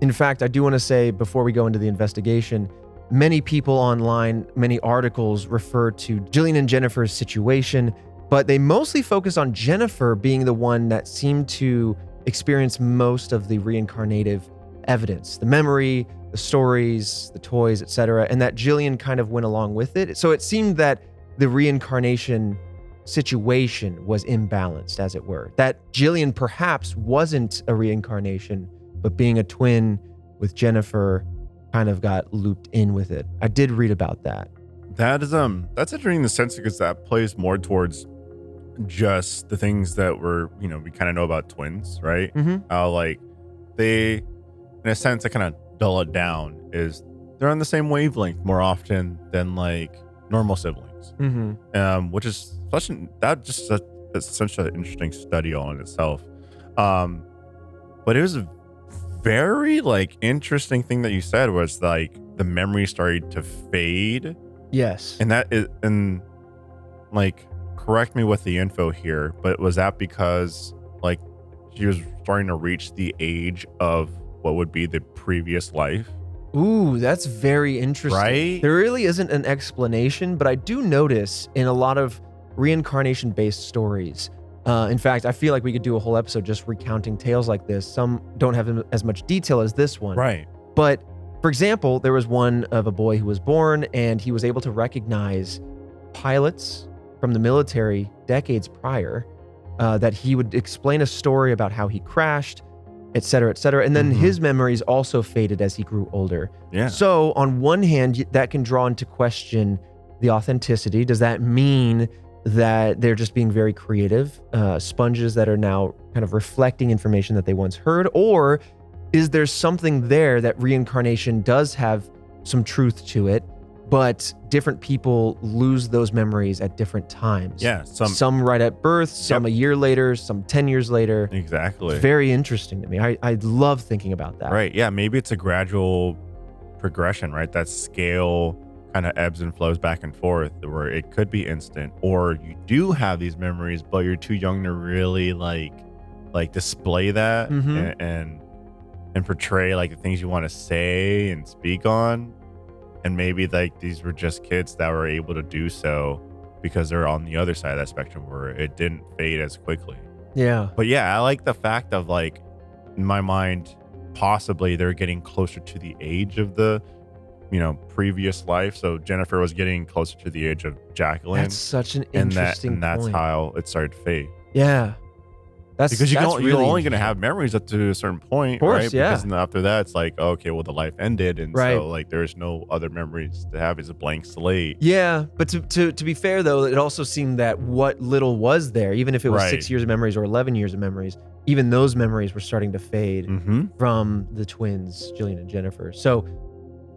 In fact, I do want to say before we go into the investigation, many people online, many articles refer to Jillian and Jennifer's situation, but they mostly focus on Jennifer being the one that seemed to experience most of the reincarnative evidence, the memory, the stories, the toys, etc., and that Jillian kind of went along with it. So it seemed that the reincarnation situation was imbalanced, as it were. That Jillian perhaps wasn't a reincarnation, but being a twin with Jennifer kind of got looped in with it. I did read about that. That's interesting in the sense because that plays more towards just the things that we kind of know about twins, right? How like they, in a sense, to kind of dull it down, is they're on the same wavelength more often than like normal siblings. Which is that's such an interesting study all in itself. But it was a very like interesting thing that you said was like the memory started to fade. Yes. And that is, and like, correct me with the info here, but was that because like she was starting to reach the age of what would be the previous life? Ooh, that's very interesting. Right? There really isn't an explanation, but I do notice in a lot of reincarnation-based stories, in fact, I feel like we could do a whole episode just recounting tales like this. Some don't have as much detail as this one. Right. But for example, there was one of a boy who was born and he was able to recognize pilots from the military decades prior, that he would explain a story about how he crashed, et cetera, et cetera. And then his memories also faded as he grew older. Yeah. So on one hand, that can draw into question the authenticity. Does that mean that they're just being very creative, sponges that are now kind of reflecting information that they once heard? Or is there something there that reincarnation does have some truth to it, but different people lose those memories at different times? Yeah. Some right at birth, some a year later, some 10 years later. Exactly. It's very interesting to me. I love thinking about that. Right. Yeah. Maybe it's a gradual progression, right? That scale kind of ebbs and flows back and forth, where it could be instant, or you do have these memories, but you're too young to really like display that and portray like the things you want to say and speak on. And maybe like these were just kids that were able to do so because they're on the other side of that spectrum where it didn't fade as quickly. Yeah. But yeah, I like the fact of like, in my mind, possibly they're getting closer to the age of the, previous life. So Jennifer was getting closer to the age of Jacqueline. That's such an interesting and that's point. how it started to fade. Yeah. Because you're only going to have memories up to a certain point, course, right? yeah. Because after that, it's like, okay, well, the life ended, and right. so like there's no other memories to have. It's a blank slate. Yeah, but to be fair though, it also seemed that what little was there, even if it was 6 years of memories or 11 years of memories, even those memories were starting to fade from the twins, Jillian and Jennifer. So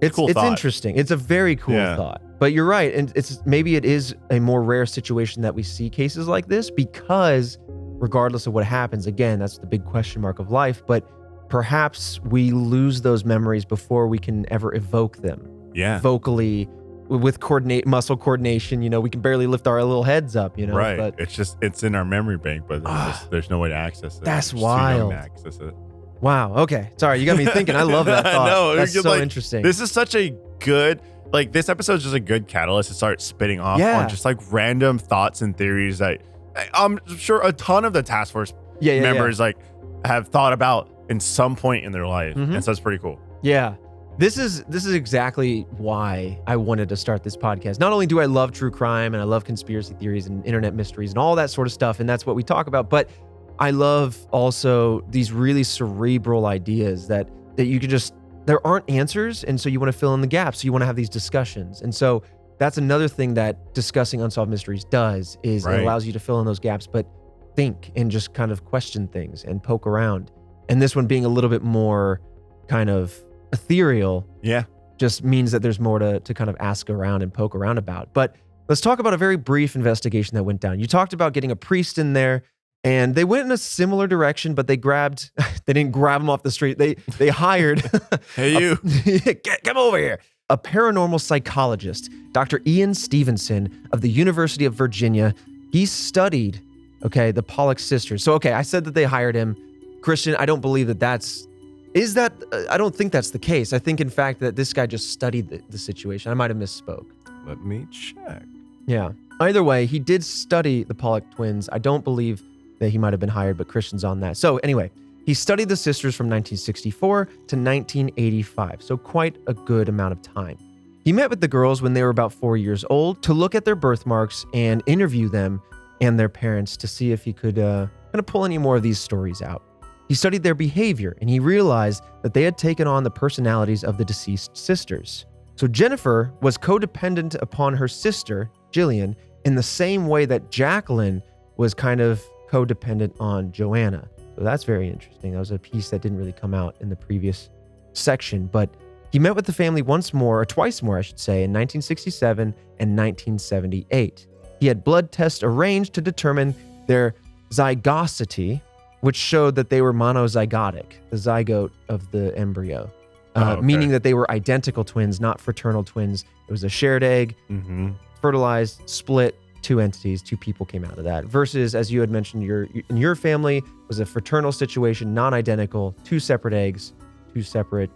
it's interesting. It's a very cool thought. But you're right, and maybe it is a more rare situation that we see cases like this because, regardless of what happens, again, that's the big question mark of life, but perhaps we lose those memories before we can ever evoke them. Yeah. Vocally, with muscle coordination, we can barely lift our little heads up, Right. But it's in our memory bank, but there's no way to access it. That's We're just too young wild. to access it. Wow. Okay. Sorry, you got me thinking. I love that thought. No, that's so like, interesting. This is such a good, like, this episode is just a good catalyst to start spitting off on just like random thoughts and theories that I'm sure a ton of the task force members like have thought about in some point in their life. And so it's pretty cool. Yeah. This is exactly why I wanted to start this podcast. Not only do I love true crime and I love conspiracy theories and internet mysteries and all that sort of stuff, and that's what we talk about, but I love also these really cerebral ideas that you can just, there aren't answers, and so you want to fill in the gaps. So you want to have these discussions. And so that's another thing that discussing unsolved mysteries does, is it allows you to fill in those gaps, but think and just kind of question things and poke around. And this one being a little bit more kind of ethereal just means that there's more to kind of ask around and poke around about. But let's talk about a very brief investigation that went down. You talked about getting a priest in there, and they went in a similar direction, but they didn't grab him off the street. They hired hey, you come over here, a paranormal psychologist, Dr. Ian Stevenson of the University of Virginia. He studied the Pollock sisters. So I said that they hired him. Christian, I don't believe I don't think that's the case. I think, in fact, that this guy just studied the situation. I might have misspoke. Let me check. Yeah. Either way, he did study the Pollock twins. I don't believe that he might have been hired, but Christian's on that. So anyway, he studied the sisters from 1964 to 1985, so quite a good amount of time. He met with the girls when they were about 4 years old to look at their birthmarks and interview them and their parents to see if he could kind of pull any more of these stories out. He studied their behavior, and he realized that they had taken on the personalities of the deceased sisters. So Jennifer was codependent upon her sister, Jillian, in the same way that Jacqueline was kind of codependent on Joanna. So that's very interesting. That was a piece that didn't really come out in the previous section, but he met with the family twice more, I should say, in 1967 and 1978. He had blood tests arranged to determine their zygosity, which showed that they were monozygotic, the zygote of the embryo, meaning that they were identical twins, not fraternal twins. It was a shared egg, fertilized, split, two entities, two people came out of that. Versus, as you had mentioned, in your family was a fraternal situation, non-identical, two separate eggs, two separate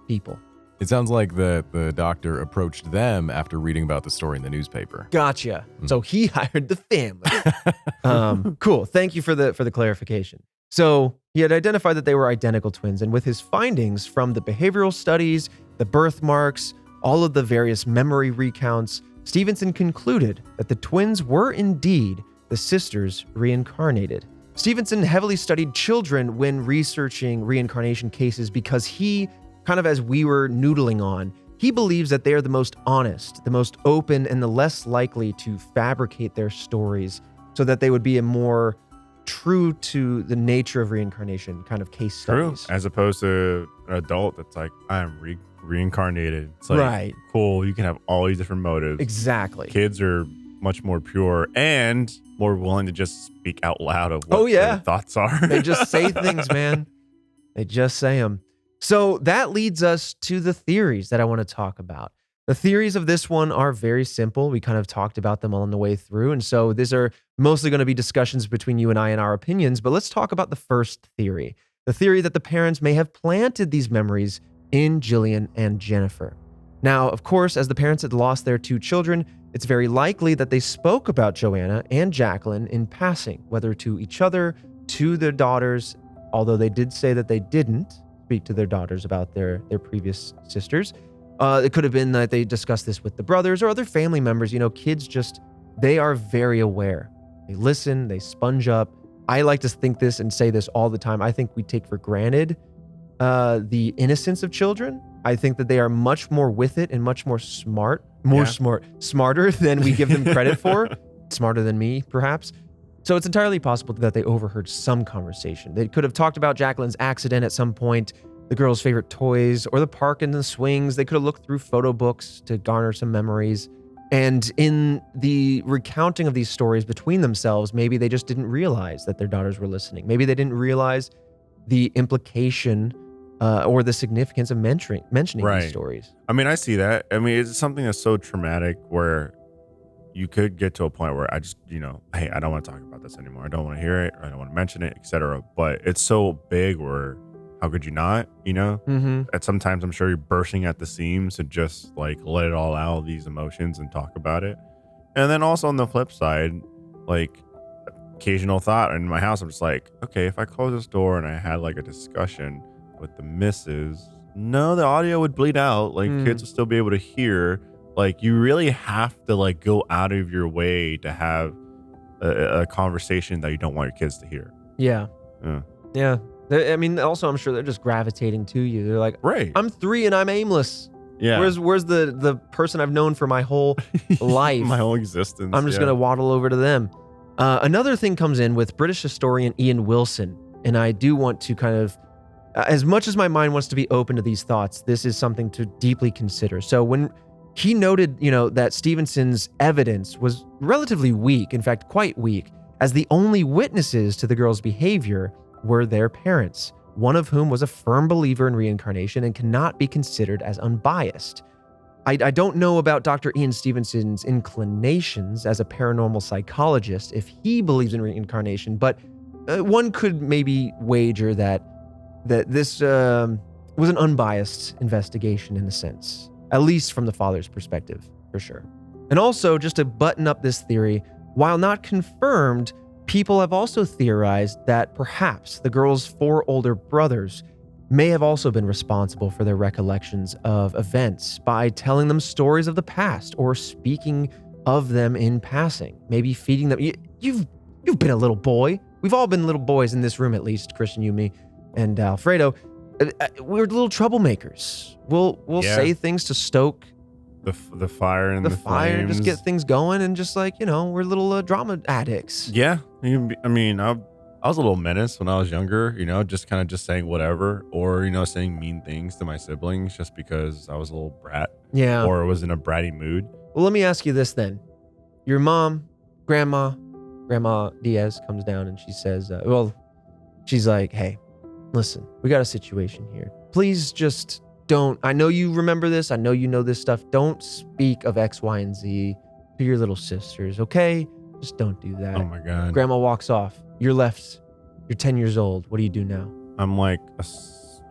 people. It sounds like the doctor approached them after reading about the story in the newspaper. Gotcha. So he hired the family. Cool. Thank you for the clarification. So he had identified that they were identical twins, and with his findings from the behavioral studies, the birthmarks, all of the various memory recounts, Stevenson concluded that the twins were indeed the sisters reincarnated. Stevenson heavily studied children when researching reincarnation cases because he, kind of as we were noodling on, he believes that they are the most honest, the most open, and the less likely to fabricate their stories so that they would be a more true to the nature of reincarnation kind of case studies. True. As opposed to an adult that's like, I'm reincarnated. It's like, cool, you can have all these different motives. Exactly. Kids are much more pure and more willing to just speak out loud of what their thoughts are. They just say things, man. They just say them. So that leads us to the theories that I want to talk about. The theories of this one are very simple. We kind of talked about them all on the way through. And so these are mostly going to be discussions between you and I and our opinions. But let's talk about the first theory. The theory that the parents may have planted these memories in Jillian and Jennifer. Now, of course, as the parents had lost their two children, it's very likely that they spoke about Joanna and Jacqueline in passing, whether to each other, to their daughters, although they did say that they didn't speak to their daughters about their previous sisters. It could have been that they discussed this with the brothers or other family members. You know, kids they are very aware. They listen, they sponge up. I like to think this and say this all the time. I think we take for granted the innocence of children. I think that they are much more with it and much more smarter than we give them credit for. Smarter than me, perhaps. So it's entirely possible that they overheard some conversation. They could have talked about Jacqueline's accident at some point, the girls' favorite toys, or the park and the swings. They could have looked through photo books to garner some memories. And in the recounting of these stories between themselves, maybe they just didn't realize that their daughters were listening. Maybe they didn't realize the implication or the significance of mentioning these stories. I mean, I see that. I mean, it's something that's so traumatic where you could get to a point where I just, hey, I don't want to talk about this anymore. I don't want to hear it, or I don't want to mention it, etc. But it's so big where how could you not? You know, at sometimes I'm sure you're bursting at the seams to just like let it all out, these emotions, and talk about it. And then also on the flip side, like occasional thought in my house, I'm just like, okay, if I close this door and I had like a discussion with the missus, no, the audio would bleed out. Like kids would still be able to hear. Like you really have to like go out of your way to have a conversation that you don't want your kids to hear. Yeah. I mean, also, I'm sure they're just gravitating to you. They're like, right, I'm 3 and I'm aimless. Yeah. Where's the person I've known for my whole life? My whole existence. I'm just going to waddle over to them. Another thing comes in with British historian Ian Wilson. And I do want to kind of, as much as my mind wants to be open to these thoughts, this is something to deeply consider. So when he noted, that Stevenson's evidence was relatively weak, in fact, quite weak, as the only witnesses to the girl's behavior were their parents, one of whom was a firm believer in reincarnation and cannot be considered as unbiased. I don't know about Dr. Ian Stevenson's inclinations as a paranormal psychologist, if he believes in reincarnation, but one could maybe wager that this was an unbiased investigation in a sense, at least from the father's perspective, for sure. And also, just to button up this theory, while not confirmed, people have also theorized that perhaps the girl's 4 older brothers may have also been responsible for their recollections of events by telling them stories of the past or speaking of them in passing, maybe feeding them. You've been a little boy. We've all been little boys in this room, at least, Christian, you, me, and Alfredo. We're little troublemakers. We'll say things to stoke the fire and the fire, flames. just get things going, and just like, we're little drama addicts. Yeah, I mean, I was a little menace when I was younger, just kind of just saying whatever, or saying mean things to my siblings just because I was a little brat, or was in a bratty mood. Well, let me ask you this then: your mom, Grandma Diaz comes down and she says, she's like, "Hey, listen, we got a situation here. Please just don't, I know you remember this. I know you know this stuff. Don't speak of X, Y, and Z to your little sisters, okay? Just don't do that." Oh my God. Grandma walks off. You're left. You're 10 years old. What do you do now? I'm like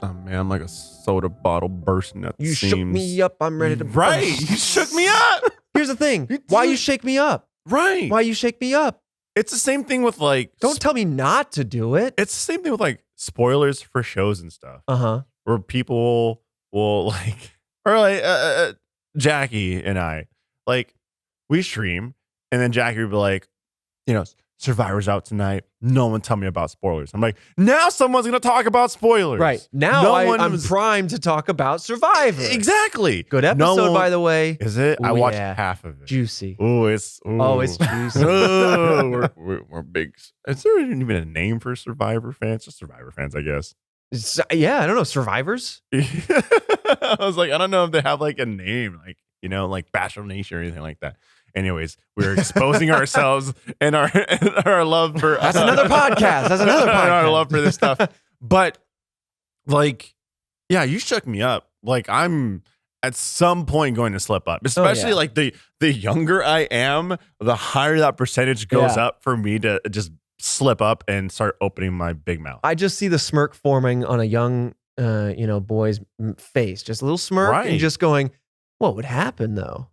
I'm like a soda bottle bursting at the You seams. shook me up. I'm ready to Right. burst. You shook me up. Here's the thing. Why you shake me up? Right. Why you shake me up? It's the same thing with like... Don't tell me not to do it. It's the same thing with like spoilers for shows and stuff. Uh-huh. Where people will like... Or like Jackie and I, like, we stream and then Jackie would be like, Survivor's out tonight. No one tell me about spoilers. I'm like, now someone's going to talk about spoilers. Right. Now I'm primed to talk about Survivor. Exactly. Good episode, by the way. Is it? Ooh, I watched half of it. Juicy. It's juicy. We're big. Is there even a name for Survivor fans? Just Survivor fans, I guess. I don't know. Survivors? I was like, I don't know if they have like a name, like, like Bachelor Nation or anything like that. Anyways, we're exposing ourselves and our love for... That's another podcast. And our love for this stuff. But like, yeah, you shook me up. Like I'm at some point going to slip up, especially like the younger I am, the higher that percentage goes up for me to just slip up and start opening my big mouth. I just see the smirk forming on a young, boy's face, just a little smirk and just going, what would happen though?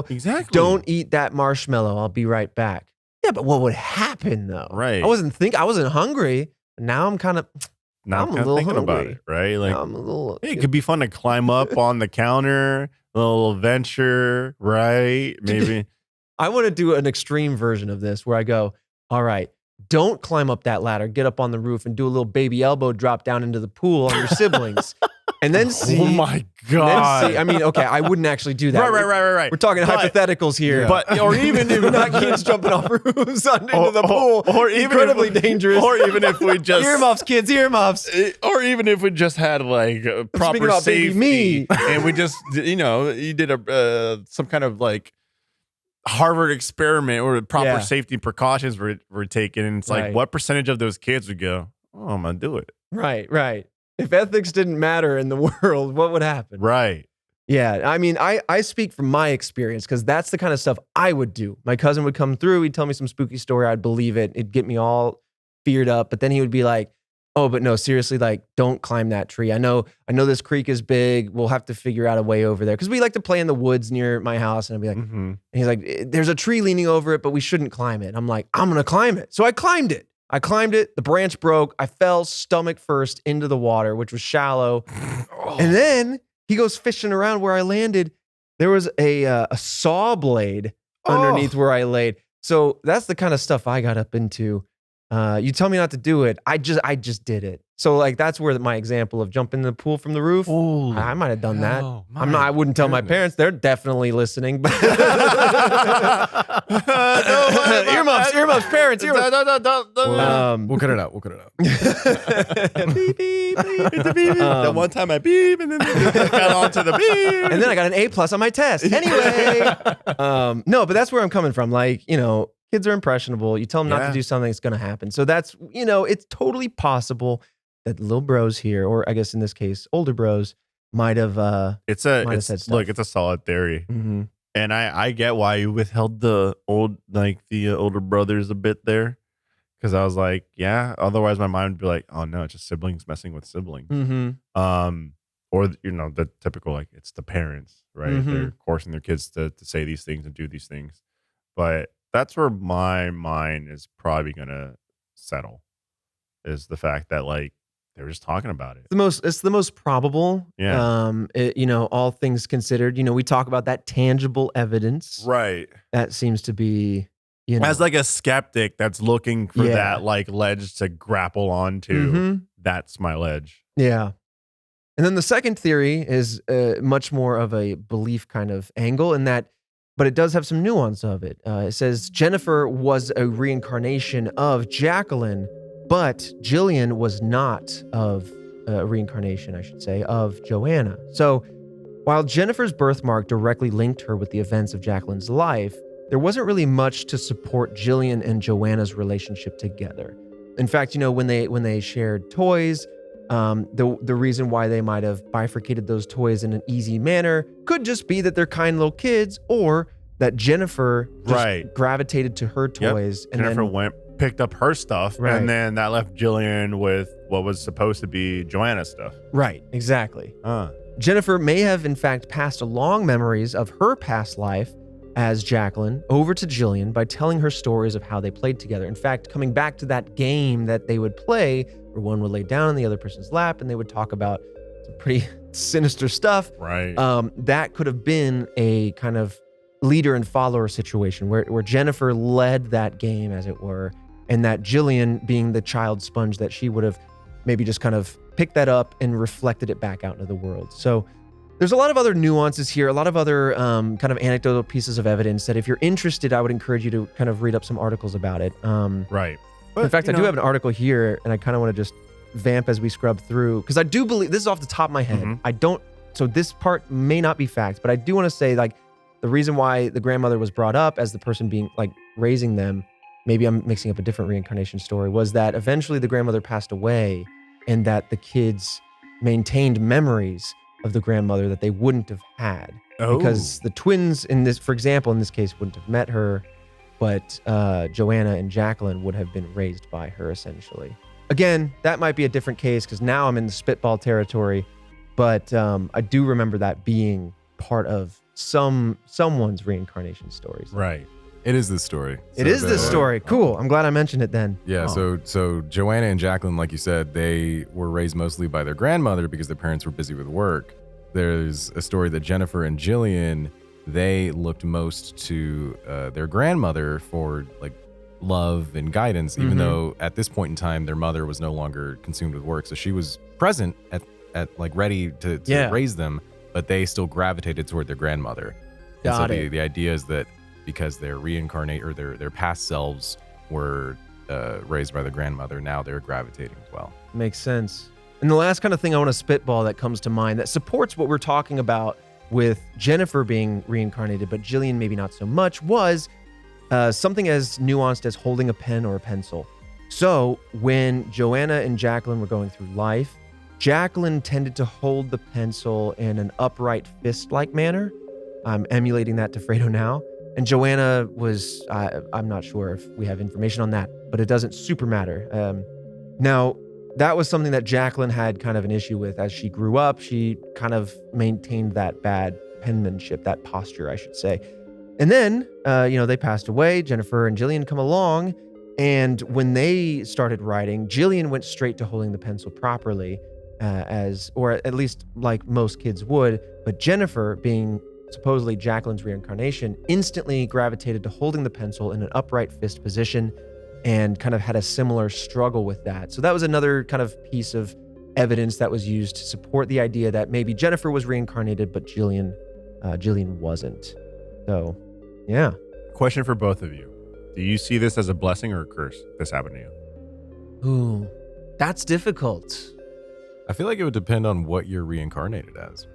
Exactly. Don't eat that marshmallow. I'll be right back. Yeah, but what would happen though? Right. I wasn't hungry. Now I'm kind of... I'm a little thinking about it, right? Like, I'm a little... It could be fun to climb up on the counter, a little adventure, right? Maybe. I want to do an extreme version of this where I go, all right, don't climb up that ladder, get up on the roof and do a little baby elbow drop down into the pool on your siblings. And then see... Oh my God. I mean, okay, I wouldn't actually do that. Right. We're talking hypotheticals here. But, or even if... not kids jumping off roofs into the pool. Or even incredibly dangerous. Or even if we just... Earmuffs, kids, earmuffs. Or even if we just had like proper safety. Me. And we just, you did some kind of like Harvard experiment where proper safety precautions were taken. And it's like, what percentage of those kids would go, oh, I'm going to do it. Right. If ethics didn't matter in the world, what would happen? Right. Yeah. I mean, I speak from my experience because that's the kind of stuff I would do. My cousin would come through. He'd tell me some spooky story. I'd believe it. It'd get me all feared up. But then he would be like, Oh, but no, seriously, like, don't climb that tree. I know this creek is big. We'll have to figure out a way over there. Because we like to play in the woods near my house. And I'd be like, and he's like, there's a tree leaning over it, but we shouldn't climb it. I'm like, I'm going to climb it. So I climbed it. The branch broke. I fell stomach first into the water, which was shallow. And then he goes fishing around where I landed. There was a saw blade underneath where I laid. So that's the kind of stuff I got up into. You tell me not to do it. I just did it. So like that's where my example of jumping in the pool from the roof. I might have done that. I wouldn't tell my parents. They're definitely listening. But earmuffs, parents, earmuffs. We'll cut it out. Beep, beep, beep. That one time I beep and then I got onto the beep. And then I got an A+ on my test. Anyway, no, but that's where I'm coming from. Like, kids are impressionable. You tell them not to do something, it's going to happen. So that's, it's totally possible that little bros here, or I guess in this case, older bros, might have said stuff. Look, it's a solid theory. Mm-hmm. And I get why you withheld the older brothers a bit there. Because I was like, yeah, otherwise my mind would be like, oh no, it's just siblings messing with siblings. Mm-hmm. Or, the typical, like, it's the parents, right? Mm-hmm. They're forcing their kids to say these things and do these things. But that's where my mind is probably going to settle, is the fact that, like, they were just talking about it. It's the most probable. Yeah. All things considered, we talk about that tangible evidence. Right. That seems to be, as like a skeptic that's looking for that like ledge to grapple onto. Mm-hmm. That's my ledge. Yeah. And then the second theory is much more of a belief kind of angle in that, but it does have some nuance of it. It says Jennifer was a reincarnation of Jacqueline, but Jillian was not of a reincarnation, I should say, of Joanna. So while Jennifer's birthmark directly linked her with the events of Jacqueline's life, there wasn't really much to support Jillian and Joanna's relationship together. In fact, when they shared toys, the reason why they might have bifurcated those toys in an easy manner could just be that they're kind little kids, or that Jennifer just gravitated to her toys. Yep. And Jennifer picked up her stuff, and then that left Jillian with what was supposed to be Joanna's stuff. Right, exactly. Jennifer may have, in fact, passed along memories of her past life as Jacqueline over to Jillian by telling her stories of how they played together. In fact, coming back to that game that they would play, where one would lay down on the other person's lap and they would talk about some pretty sinister stuff. Right. That could have been a kind of leader and follower situation where Jennifer led that game, as it were, and that Jillian, being the child sponge that she would have, maybe just kind of picked that up and reflected it back out into the world. So there's a lot of other nuances here, a lot of other kind of anecdotal pieces of evidence that if you're interested, I would encourage you to kind of read up some articles about it. Right. But, in fact, I do have an article here, and I kind of want to just vamp as we scrub through, because I do believe, this is off the top of my head, so this part may not be fact, but I do want to say, like, the reason why the grandmother was brought up as the person being, like, raising them, maybe I'm mixing up a different reincarnation story, was that eventually the grandmother passed away, and that the kids maintained memories of the grandmother that they wouldn't have had. Because the twins, for example, in this case, wouldn't have met her, but Joanna and Jacqueline would have been raised by her, essentially. Again, that might be a different case, because now I'm in the spitball territory, but I do remember that being part of someone's reincarnation stories. Right. It is this story. It is this story. Cool. I'm glad I mentioned it then. Yeah. So Joanna and Jacqueline, like you said, they were raised mostly by their grandmother because their parents were busy with work. There's a story that Jennifer and Jillian, they looked most to their grandmother for like love and guidance, even though at this point in time, their mother was no longer consumed with work. So she was present at like ready to raise them, but they still gravitated toward their grandmother. Got it. So the idea is that because their reincarnate or their past selves were raised by their grandmother, now they're gravitating as well. Makes sense. And the last kind of thing I want to spitball that comes to mind that supports what we're talking about with Jennifer being reincarnated, but Jillian maybe not so much, was something as nuanced as holding a pen or a pencil. So when Joanna and Jacqueline were going through life, Jacqueline tended to hold the pencil in an upright fist-like manner. I'm emulating that to Fredo now. And Joanna was, I'm not sure if we have information on that, but it doesn't super matter. Now, that was something that Jacqueline had kind of an issue with. As she grew up, she kind of maintained that bad penmanship, that posture, I should say. And then, they passed away. Jennifer and Jillian come along. And when they started writing, Jillian went straight to holding the pencil properly, or at least like most kids would. But Jennifer, being supposedly Jacqueline's reincarnation, instantly gravitated to holding the pencil in an upright fist position and kind of had a similar struggle with that. So that was another kind of piece of evidence that was used to support the idea that maybe Jennifer was reincarnated, but Jillian wasn't. So, yeah. Question for both of you. Do you see this as a blessing or a curse if this happened to you? Ooh, that's difficult. I feel like it would depend on what you're reincarnated as.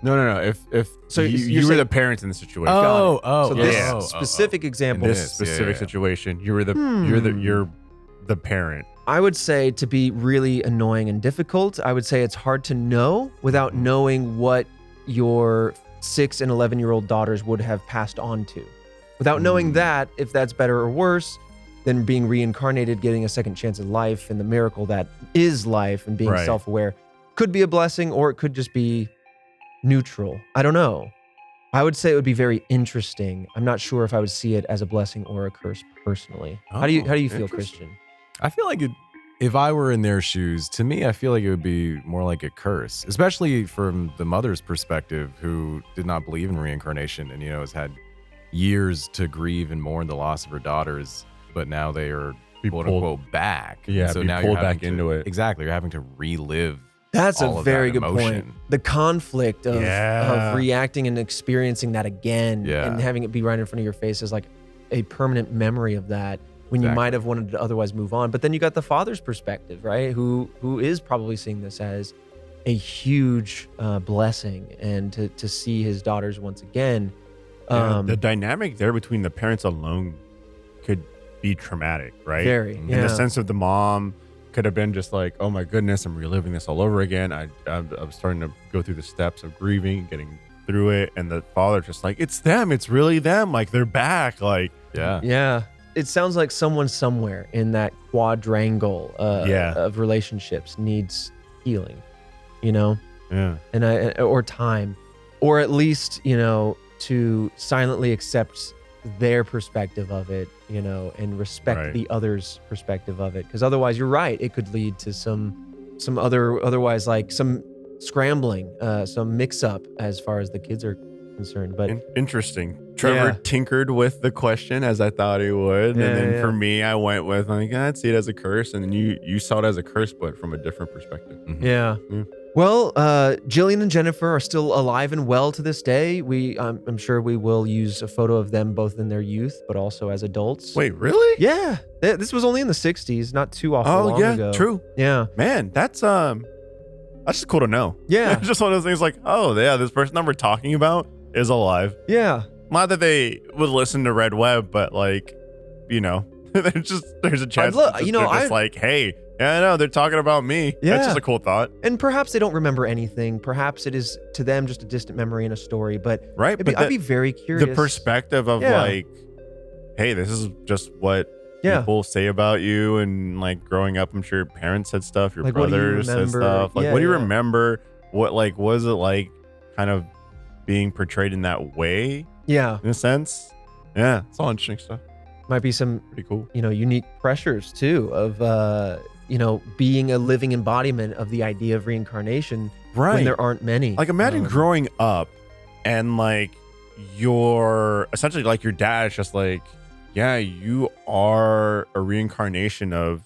No. If so you were the parents in the situation. So this specific example, in this specific situation, you were you're the parent. I would say, to be really annoying and difficult, I would say it's hard to know without knowing what your 6 and 11-year-old daughters would have passed on to. Without knowing that, if that's better or worse than being reincarnated, getting a second chance at life and the miracle that is life and being self-aware, could be a blessing or it could just be neutral. I don't know. I would say it would be very interesting. I'm not sure if I would see it as a blessing or a curse personally. How do you feel, Christian? I feel like if I were in their shoes, to me, I feel like it would be more like a curse, especially from the mother's perspective, who did not believe in reincarnation and, has had years to grieve and mourn the loss of her daughters, but now they are quote unquote back. Yeah, so be now pulled you're back into it. Exactly. You're having to relive. That's all a of very that good emotion. point. The conflict of reacting and experiencing that again and having it be right in front of your face is like a permanent memory of that when you might have wanted to otherwise move on. But then you got the father's perspective, right? Who is probably seeing this as a huge blessing and to see his daughters once again. The dynamic there between the parents alone could be traumatic, right? Very. In the sense of the mom could have been just like, oh my goodness, I'm reliving this all over again. I'm starting to go through the steps of grieving, getting through it. And the father just like, it's them. It's really them. Like they're back. Like, Yeah. It sounds like someone somewhere in that quadrangle of relationships needs healing, Yeah. And or time, or at least, to silently accept their perspective of it, and respect the other's perspective of it. Because otherwise, you're right, it could lead to some otherwise like some scrambling, some mix up as far as the kids are concerned. But interesting. Trevor tinkered with the question as I thought he would, and then for me, I went with like, I'd see it as a curse, and then you saw it as a curse, but from a different perspective. Yeah. Well, Jillian and Jennifer are still alive and well to this day. I'm sure we will use a photo of them both in their youth, but also as adults. Wait, really? Yeah. This was only in the 60s, not too awful long ago. True. Yeah. Man, that's just cool to know. Yeah. It's just one of those things like, oh, yeah, this person that we're talking about is alive. Yeah. Not that they would listen to Red Web, but like, there's a chance they're just like, hey, yeah, I know, they're talking about me. Yeah. That's just a cool thought. And perhaps they don't remember anything. Perhaps it is to them just a distant memory in a story. But I'd be very curious. The perspective of like, hey, this is just what people say about you, and like growing up, I'm sure your parents said stuff, your brothers said stuff. Like, what do you remember? What like was it like, kind of being portrayed in that way? Yeah, in a sense. Yeah, it's all interesting stuff. Might be some pretty cool, unique pressures too of being a living embodiment of the idea of reincarnation, when there aren't many. Like, imagine growing up and like your essentially like your dad's just like, yeah, you are a reincarnation of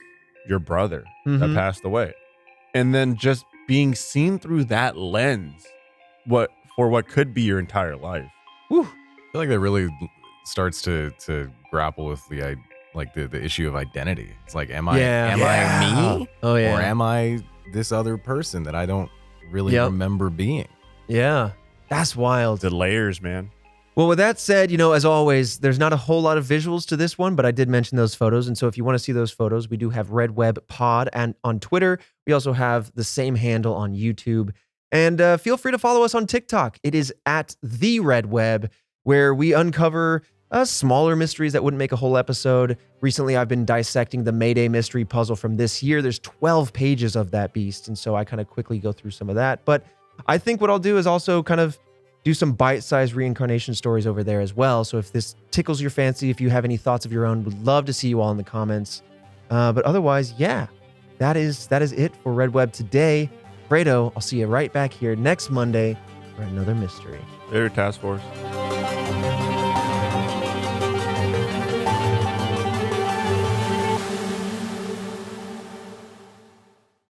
your brother that passed away, and then just being seen through that lens, what could be your entire life. Whew. I feel like that really starts to grapple with the issue of identity. It's like, am I me? Oh yeah. Or am I this other person that I don't really remember being? Yeah. That's wild. The layers, man. Well, with that said, as always, there's not a whole lot of visuals to this one, but I did mention those photos. And so if you want to see those photos, we do have Red Web Pod and on Twitter. We also have the same handle on YouTube. And feel free to follow us on TikTok. It is at The Red Web, where we uncover smaller mysteries that wouldn't make a whole episode. Recently, I've been dissecting the Mayday mystery puzzle from this year. There's 12 pages of that beast, and so I kind of quickly go through some of that. But I think what I'll do is also kind of do some bite-sized reincarnation stories over there as well. So if this tickles your fancy, if you have any thoughts of your own, would love to see you all in the comments. But otherwise, yeah, that is it for Red Web today. Fredo, I'll see you right back here next Monday for another mystery. Later, Task Force.